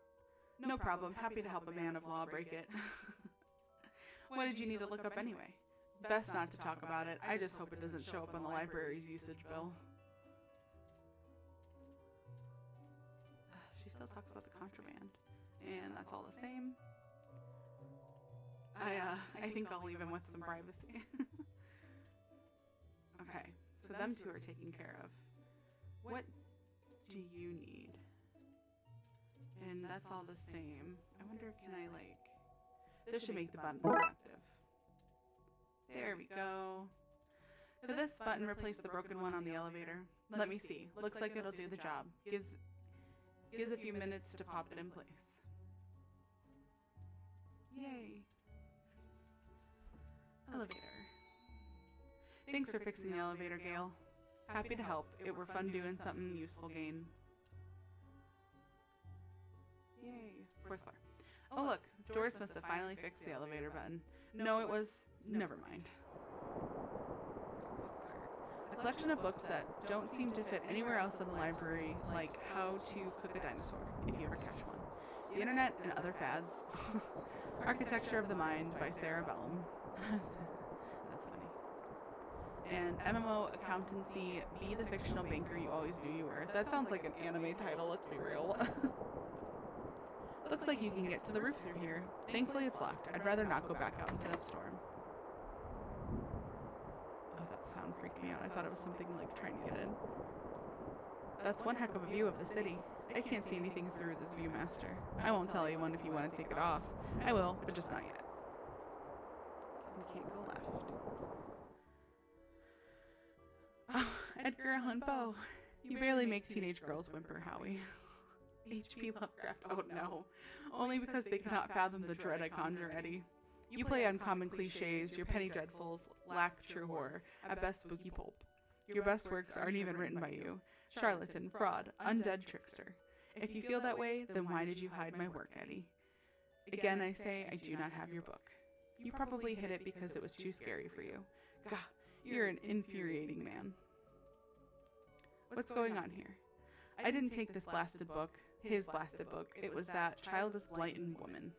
No problem. Happy to help a man of law break it. What did you need to look up anyway? Best not to talk about it. I just hope it doesn't show up on the library's usage bill. She still talks about the contraband. And that's all the same. I think I'll leave him with some privacy. Okay, so them two are taken care of. What do you need? And that's all the same. I wonder, can I, like... This should make the button more active. There we go. Could this button replace the broken one on the elevator? Let me see. Looks like it'll do the job. Gives a few minutes to pop it in place. Yay. Elevator. Thanks for fixing the elevator, Gail. Happy to help. It were fun doing something useful gain. Yay. 4th floor. Oh look, Doris must have finally fixed the elevator button. No, it was... Never mind. A collection of books that don't seem to fit anywhere else in the library, like How to Cook a Dinosaur, if you ever catch one. The Internet and Other Fads. Architecture of the Mind by Sarah Bellum. That's funny. And MMO Accountancy, Be the Fictional Banker You Always Knew You Were. That sounds like an anime title, let's be real. Looks like you can get to the roof through here. Thankfully it's locked. I'd rather not go back out into that storm. one freaked me out. I thought it was something like trying to get in. That's one heck of a view of the city. I can't see anything through this Viewmaster. I won't tell anyone if you want to take it off. I will, but just not yet. We can't go left. Oh, Edgar Allan Poe. You barely make teenage girls whimper, Howie. H.P. Lovecraft, oh no. Only because they cannot fathom the dread I conjure, Eddie. You play uncommon cliches, your penny dreadfuls lack true horror, at best spooky pulp. Your best works aren't even written by you. Charlatan, fraud, undead trickster. If you feel that way, then why did you hide my work, Eddie? Again, I say, I do not have your book. You probably hid it because it was too scary for you. Gah, you're an infuriating man. What's going on here? I didn't take this blasted book, his blasted book. It was that childish, blighted woman.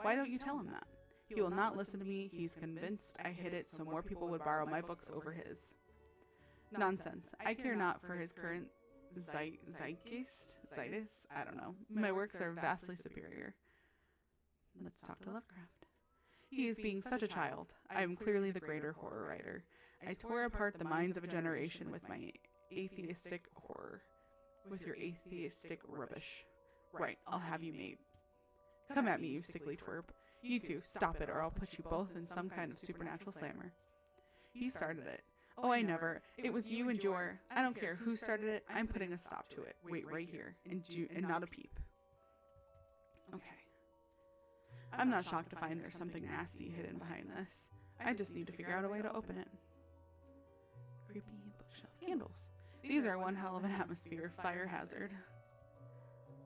Why don't you tell him that? He will not listen to me. He's convinced I hid it so more people would borrow my books over his. Nonsense. I care not for his current zeitgeist? Zeitis? I don't know. My works are vastly superior. Let's talk to Lovecraft. He is being such a child. I am clearly the greater horror writer. I tore apart the minds of a generation with my atheistic horror. With your atheistic rubbish. Right, I'll have you made. Come at me, you sickly twerp. You two, stop it, or I'll put you both in some kind of supernatural slammer. He started it. Oh, I never. It was you and your... I don't care who started it. I'm putting a stop to it. Wait right here, and not a peep. Okay. I'm not shocked to find there's something nasty hidden behind this. I just need to figure out a way to open it. Creepy bookshelf candles. These are one hell of an atmosphere. Fire hazard.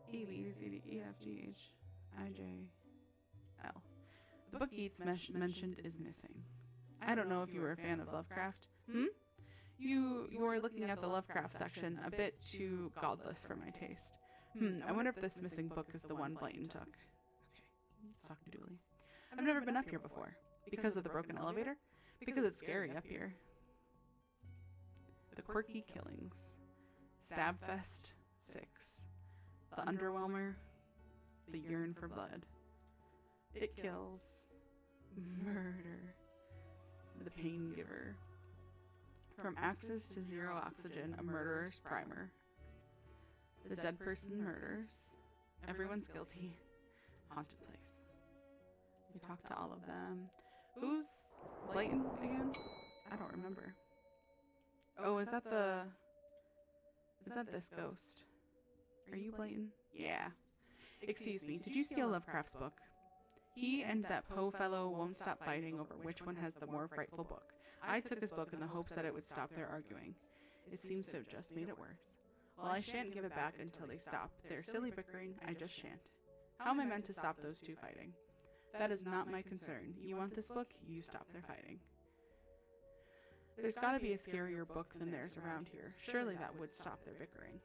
A, B, C, D, E, F, G, H, I, J, L. The book Yeats mentioned is missing. I don't know if you were a fan of Lovecraft. You were looking at the Lovecraft section a bit too godless for my taste. I wonder if this missing book is the one Blayton took. Okay, let's talk to Dooley. I've never been up here before. Because of the broken elevator? Because it's scary up here. The Quirky Killings. Stabfest 6. The Underwhelmer. The Yearn for Blood. It Kills. Murder. The Pain Giver. From Axis to Zero Oxygen, a murderer's primer. The Dead Person Murders. Everyone's Guilty. Haunted Place. We talked to all of them. Who's Blayton again? I don't remember. Oh, is that this ghost? Are you Blayton? Yeah. Excuse me, did you steal Lovecraft's book? He and that Poe fellow won't stop fighting over which one has the more frightful book. I took his book in the hopes that it would stop their arguing. It seems to have just made it worse. Well, I shan't give it back until they stop. Their silly bickering, I just shan't. How am I meant to stop those two fighting? That is not my concern. You want this book? You stop their fighting. There's got to be a scarier book than theirs around here. Surely that would stop their bickering.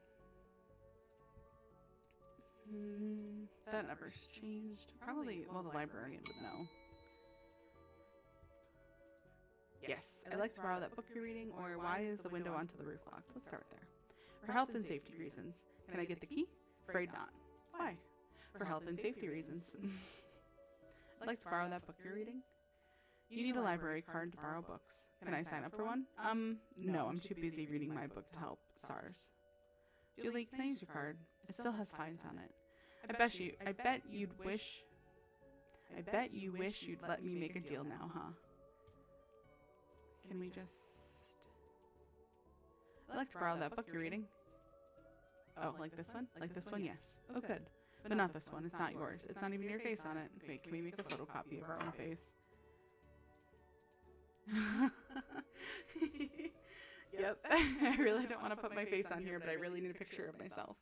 That never changed. Probably, well, the librarian would know. Yes, I'd like to borrow that book you're reading, or why is the window onto the roof locked? Let's start there. For health and safety reasons. Can I get the key? Afraid not. Why? For health and safety reasons. I'd like to borrow that book you're reading. You need a library card to borrow books. Can I sign up for one? No, I'm too busy reading my book to help SARS. Julie, can I use your card? It still has fines on it. I bet you wish you'd let me make a deal now, huh? Can we just... I'd like to borrow that book you're reading. Oh, like this one? Like this one, yes. Oh, good. But not this one. It's not yours. It's not even your face on it. Wait, can we make a photocopy of our own face? Yep. I really don't want to put my face on here, but I really need a picture of myself.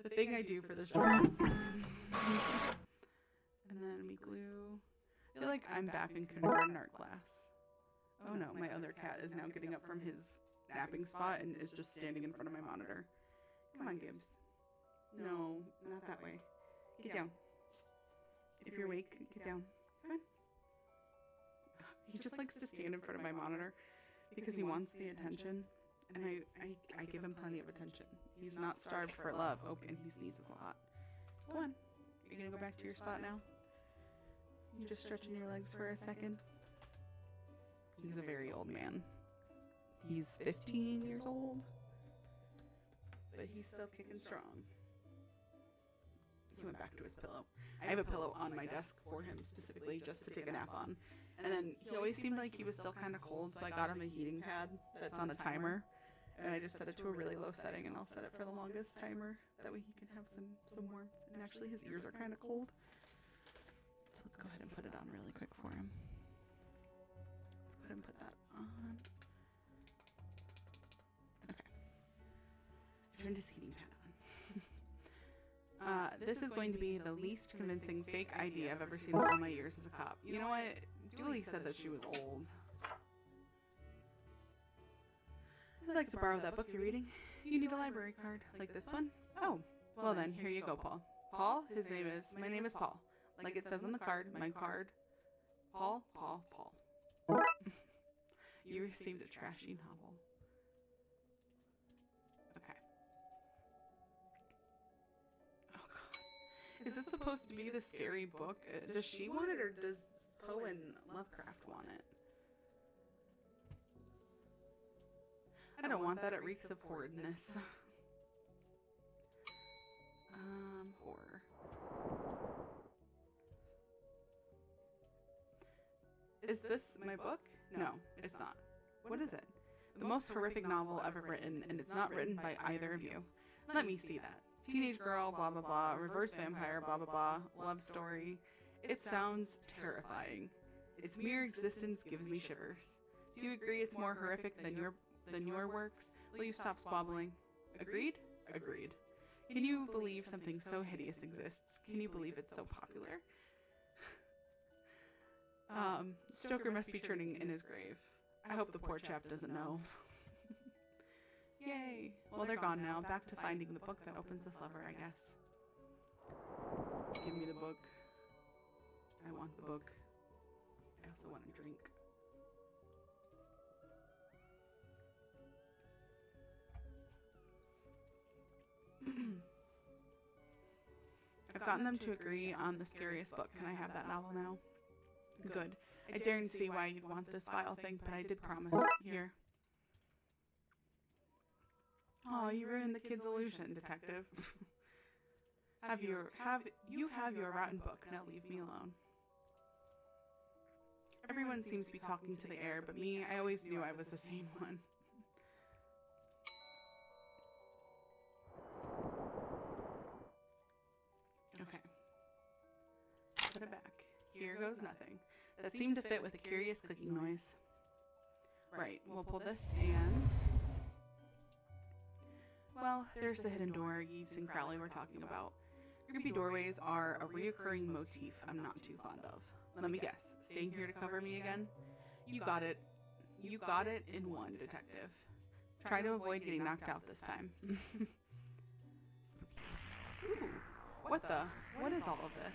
The thing I do for this job. And then we glue. I feel like I'm back in kindergarten art class. Oh no, my other cat is now getting up from his napping spot and is just standing in front of my monitor. Come on, Gibbs. No, not that way. Get down. If you're awake, get down. Come on. He just likes to stand in front of my monitor because he wants the attention, and I give him plenty of attention. He's not starved for love. Oh, and he sneezes a lot. Go on. You're gonna go back to your spot now? You just stretching your legs for a second? He's a very old man. He's 15 years old, but he's still kicking strong. He went back to his pillow. I have a pillow on my desk for him specifically just to take a nap on. And then he always seemed like he was still kind of cold, so I got him a heating pad that's on a timer. And I just set it to a really low setting, and I'll set it for the longest timer. That way he can have some warmth. And actually his ears are kind of cold. So let's go ahead and put it on really quick for him. Let's go ahead and put that on. Okay. I turned his heating pad on. This is going to be the least convincing fake ID I've ever seen in all my years as a cop. You know what? Julie said that she was old. I'd like to borrow that book you're reading. You need a library card. Like this one? Oh, well then, here you go, Paul. Paul? My name is Paul. Like it says on the card, my card. Paul. You received a trashy novel. Okay. Oh god. Is this supposed to be the scary book? Does she want it, or does Poe and Lovecraft want it? I don't want that. It reeks of horridness. Horror. Is this my book? No, it's not. What is it? The most horrific novel ever written, and it's not written by either of you. Let me see that. Teenage girl, blah blah blah, reverse vampire, blah blah blah, love story. It sounds terrifying. Its mere existence gives me shivers. Do you agree it's more horrific than your works? Will you stop squabbling? Agreed? Agreed. Can you believe something so hideous exists? Can you believe it's so popular? Stoker must be turning in his grave. I hope the poor chap doesn't know. Yay! Well, they're gone now. Back to finding the book that opens this lever, I guess. Give me the book. I want the book. I also want a drink. I've gotten them to agree on the scariest book. Can I have that novel now? Good. I daren't see why you'd want this vile thing, but I did promise. Here. Oh, you ruined the kid's illusion, detective. You have your rotten book. Now leave me alone. Everyone seems to be talking to the air, but me, I always knew I was the same one. Okay. Put it back. Here goes nothing. That seemed to fit with a curious clicking noise. Right, we'll pull this and... Well, there's the hidden door Yeats and Crowley were talking about. Creepy doorways are a reoccurring motif I'm not too fond of. Let me guess, staying here to cover me again? You got it. You got it in one, detective. Try to avoid getting knocked out this time. Ooh, what is all of this?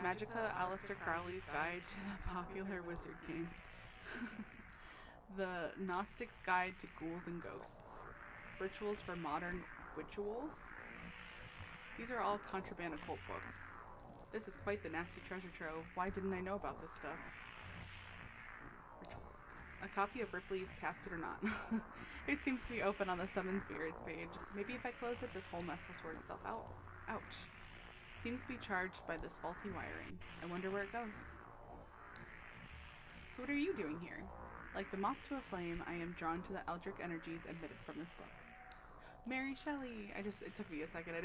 Magica, Aleister Crowley's Guide to the Popular Wizard King. The Gnostic's Guide to Ghouls and Ghosts. Rituals for Modern Witchuals. These are all contraband occult books. This is quite the nasty treasure trove. Why didn't I know about this stuff? Ritual book. A copy of Ripley's Cast It or Not. It seems to be open on the Summon Spirits page. Maybe if I close it, this whole mess will sort itself out. Ouch. Seems to be charged by this faulty wiring. I wonder where it goes. So what are you doing here? Like the moth to a flame, I am drawn to the eldritch energies emitted from this book. Mary Shelley! It took me a second. I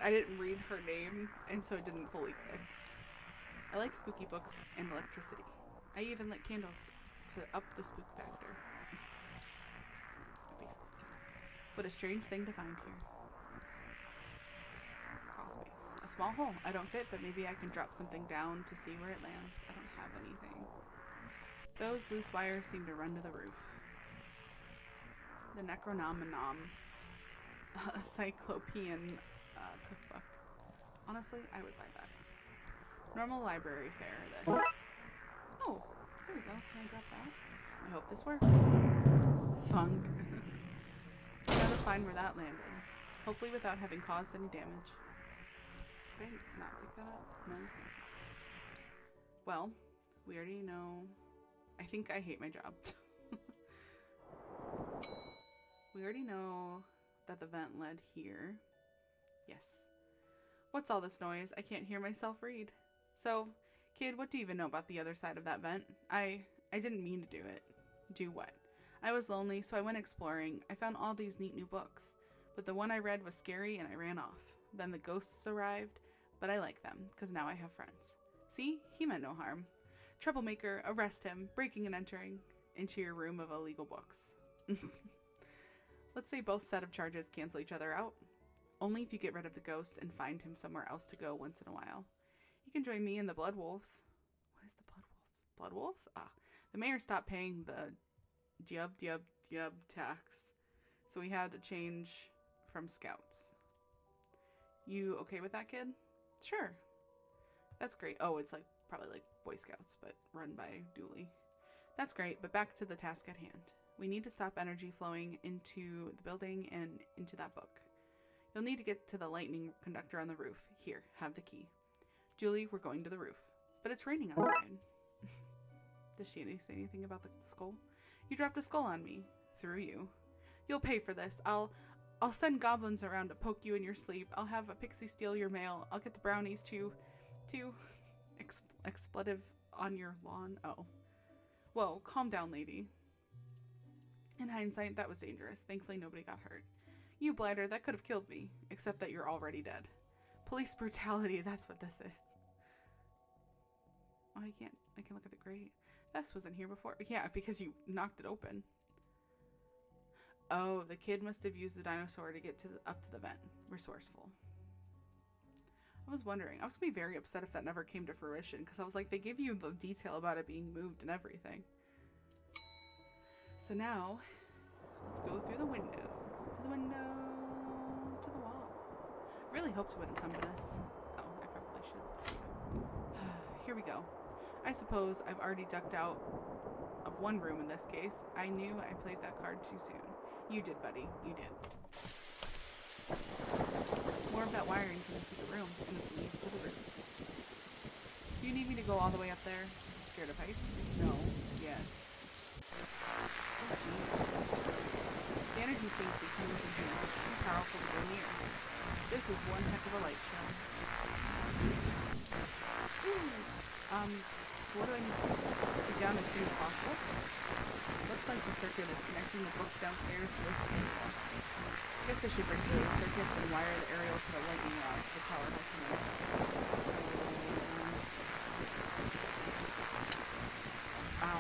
didn't read her name, and so it didn't fully click. I like spooky books and electricity. I even lit candles to up the spook factor. What a strange thing to find here. Crawl space. A small hole. I don't fit, but maybe I can drop something down to see where it lands. I don't have anything. Those loose wires seem to run to the roof. The Necronomicon Cyclopean cookbook. Honestly, I would buy that. Normal library fare, this. Oh, there we go. Can I grab that? I hope this works. Funk. Gotta find where that landed. Hopefully without having caused any damage. Can I not pick that up? No. Well, we already know. I think I hate my job. We already know that the vent led here. Yes. What's all this noise? I can't hear myself read. So, kid, what do you even know about the other side of that vent? I didn't mean to do it. Do what? I was lonely, so I went exploring. I found all these neat new books. But the one I read was scary and I ran off. Then the ghosts arrived, but I like them, because now I have friends. See? He meant no harm. Troublemaker, arrest him, breaking and entering into your room of illegal books. Let's say both set of charges cancel each other out. Only if you get rid of the ghost and find him somewhere else to go once in a while. You can join me and the Blood Wolves. What is the Blood Wolves? Blood Wolves? Ah, the mayor stopped paying the Dub tax. So we had to change from scouts. You okay with that, kid? Sure. That's great. Oh, it's like probably like Boy Scouts, but run by Dooley. That's great, but back to the task at hand. We need to stop energy flowing into the building and into that book. You'll need to get to the lightning conductor on the roof. Here, have the key. Julie, we're going to the roof. But it's raining outside. Does she say anything about the skull? You dropped a skull on me. Through you. You'll pay for this. I'll send goblins around to poke you in your sleep. I'll have a pixie steal your mail. I'll get the brownies to expletive on your lawn. Oh. Whoa, calm down, lady. In hindsight, that was dangerous. Thankfully, nobody got hurt. You blighter, that could have killed me. Except that you're already dead. Police brutality, that's what this is. Oh, I can look at the grate. This wasn't here before. Yeah, because you knocked it open. Oh, the kid must have used the dinosaur to get up to the vent. Resourceful. I was wondering. I was going to be very upset if that never came to fruition, because I was like, they give you the detail about it being moved and everything. So now, let's go through the window. To the window. To the wall. Really hoped it wouldn't come to this. Oh, I probably should. Here we go. I suppose I've already ducked out of one room in this case. I knew I played that card too soon. You did, buddy. You did. More of that wiring from the secret room, and it leads to the roof. Do you need me to go all the way up there? Scared of heights? No. Yes. Oh, geez. The energy seems to be coming from here. It's too powerful to go near. This is one heck of a light show. So what do I need to do? Get down as soon as possible? Looks like the circuit is connecting the book downstairs to this aerial. I guess I should break the circuit and wire the aerial to the lightning rod so the power has some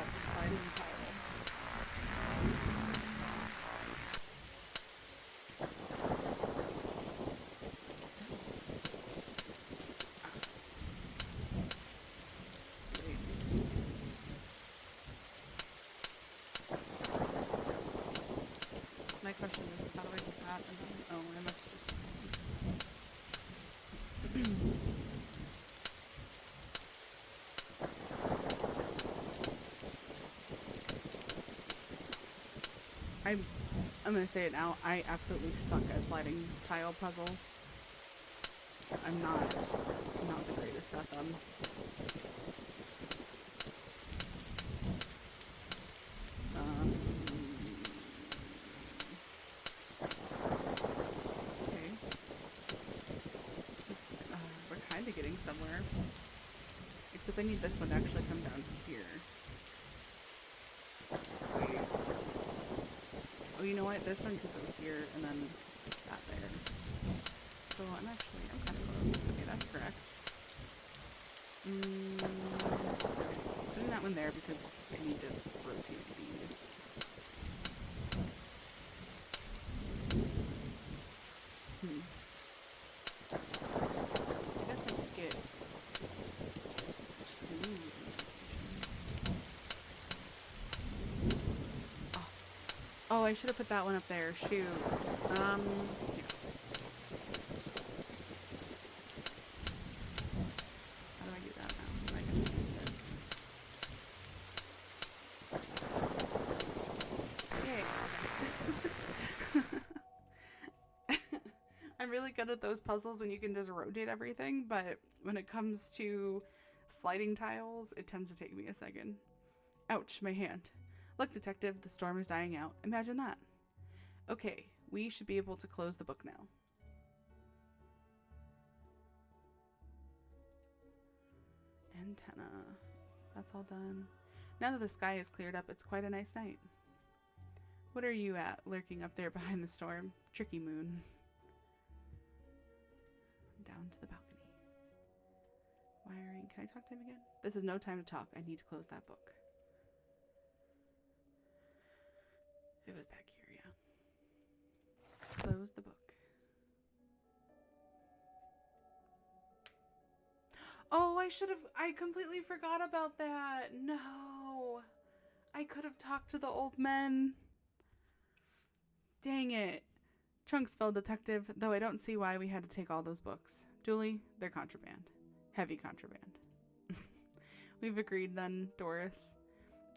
the sliding tile. My question is, how do I get that? And then, oh, I must I'm gonna say it now. I absolutely suck at sliding tile puzzles. I'm not the greatest at them. Okay. We're kind of getting somewhere. Except I need this one to actually come down here. Wait. Oh, you know what? This one could go here, and then that there. So I'm kind of close. Okay, that's correct. Putting that one there because I need to rotate these. I guess I could get... Oh, I should have put that one up there. Shoot. Yeah. How do I do that now? I can do it. Yay. I'm really good at those puzzles when you can just rotate everything, but when it comes to sliding tiles, it tends to take me a second. Ouch, my hand. Look, detective, the storm is dying out. Imagine that. Okay, we should be able to close the book now. Antenna. That's all done. Now that the sky is cleared up, it's quite a nice night. What are you at, lurking up there behind the storm? Tricky moon. Down to the balcony. Wiring. Can I talk to him again? This is no time to talk. I need to close that book. It was back here, yeah. Close the book. Oh, I completely forgot about that. No. I could have talked to the old men. Dang it. Trunks fell, detective, though I don't see why we had to take all those books. Dooley, they're contraband. Heavy contraband. We've agreed then, Doris.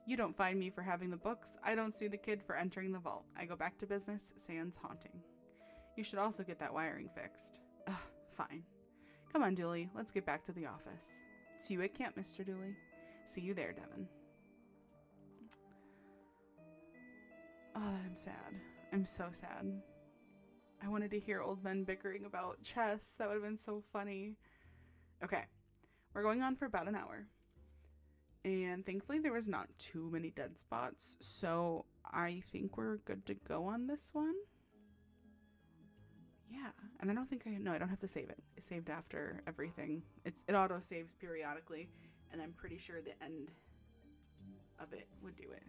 You don't fine me for having the books. I don't sue the kid for entering the vault. I go back to business, sans haunting. You should also get that wiring fixed. Ugh, fine. Come on, Dooley. Let's get back to the office. See you at camp, Mr. Dooley. See you there, Devin. Oh, I'm sad. I'm so sad. I wanted to hear old men bickering about chess. That would have been so funny. Okay. We're going on for about an hour. And thankfully there was not too many dead spots. So I think we're good to go on this one. Yeah. And I don't think I don't have to save it. It's saved after everything. It auto saves periodically. And I'm pretty sure the end of it would do it.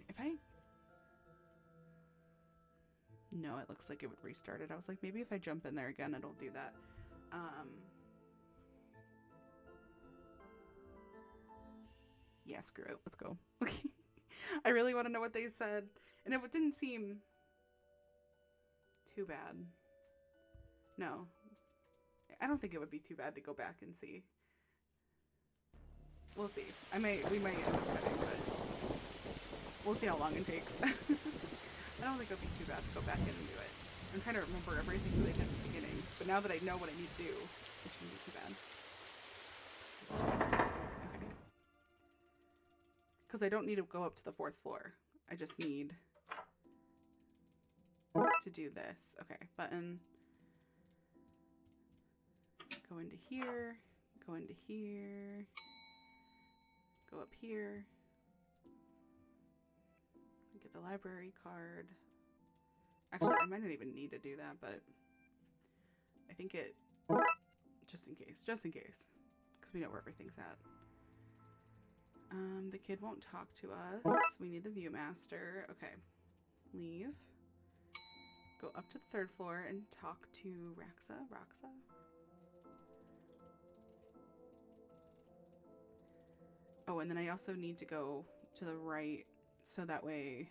No, it looks like it would restart it. I was like, maybe if I jump in there again, it'll do that. Yeah, screw it. Let's go. I really want to know what they said. And it didn't seem too bad. No. I don't think it would be too bad to go back and see. We'll see. We might end up cutting, but we'll see how long it takes. I don't think it would be too bad to go back in and do it. I'm trying to remember everything that I did at the beginning, but now that I know what I need to do, it shouldn't be too bad. Okay. Because I don't need to go up to the 4th floor. I just need to do this. Okay, button. Go into here. Go into here. Go up here. Get the library card. Actually, I might not even need to do that, but I think it, just in case, because we know where everything's at. The kid won't talk to us. We need the Viewmaster. Okay, leave. Go up to the 3rd floor and talk to Raxa. Oh, and then I also need to go to the right. So that way,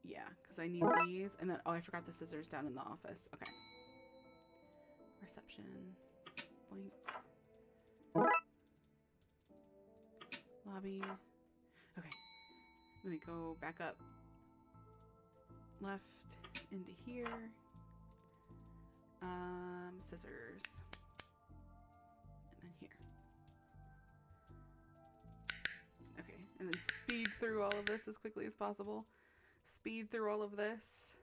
yeah, because I need these. And then, oh, I forgot the scissors down in the office. Okay. Reception. Boink. Lobby. Okay. Let me go back up. Left into here. Scissors. And then here. Okay, and then speed through all of this as quickly as possible. Speed through all of this.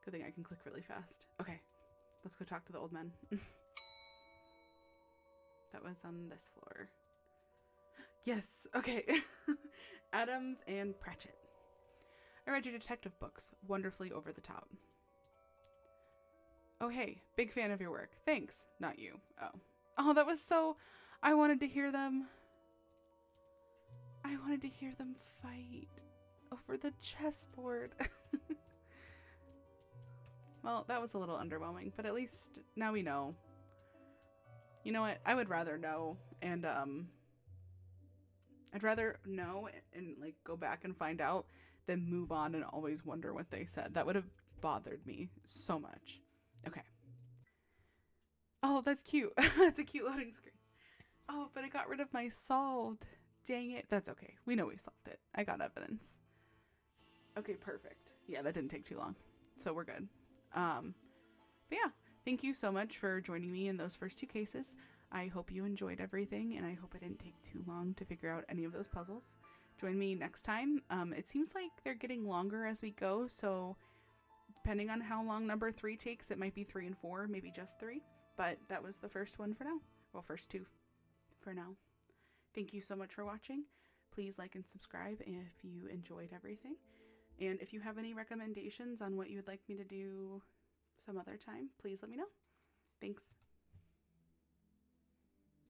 Good thing I can click really fast. Okay, let's go talk to the old men. That was on this floor. Yes, okay. Adams and Pratchett. I read your detective books. Wonderfully over the top. Oh, hey, big fan of your work. Thanks. Not you. Oh, that was so... I wanted to hear them. I wanted to hear them fight over the chessboard. Well, that was a little underwhelming, but at least now we know. You know what? I would rather know, and I'd rather know and like go back and find out than move on and always wonder what they said. That would have bothered me so much. Okay. Oh, that's cute. That's a cute loading screen. Oh, but it got rid of my solved. Dang it. That's okay. We know we solved it. I got evidence. Okay, perfect. Yeah, that didn't take too long. So we're good. But yeah, thank you so much for joining me in those first 2 cases. I hope you enjoyed everything, and I hope it didn't take too long to figure out any of those puzzles. join me next time. It seems like they're getting longer as we go, so depending on how long number 3 takes, it might be 3 and 4, maybe just 3. But that was the first one for now. Well, first 2 for now. Thank you so much for watching. Please like and subscribe if you enjoyed everything. And if you have any recommendations on what you would like me to do some other time, please let me know. Thanks.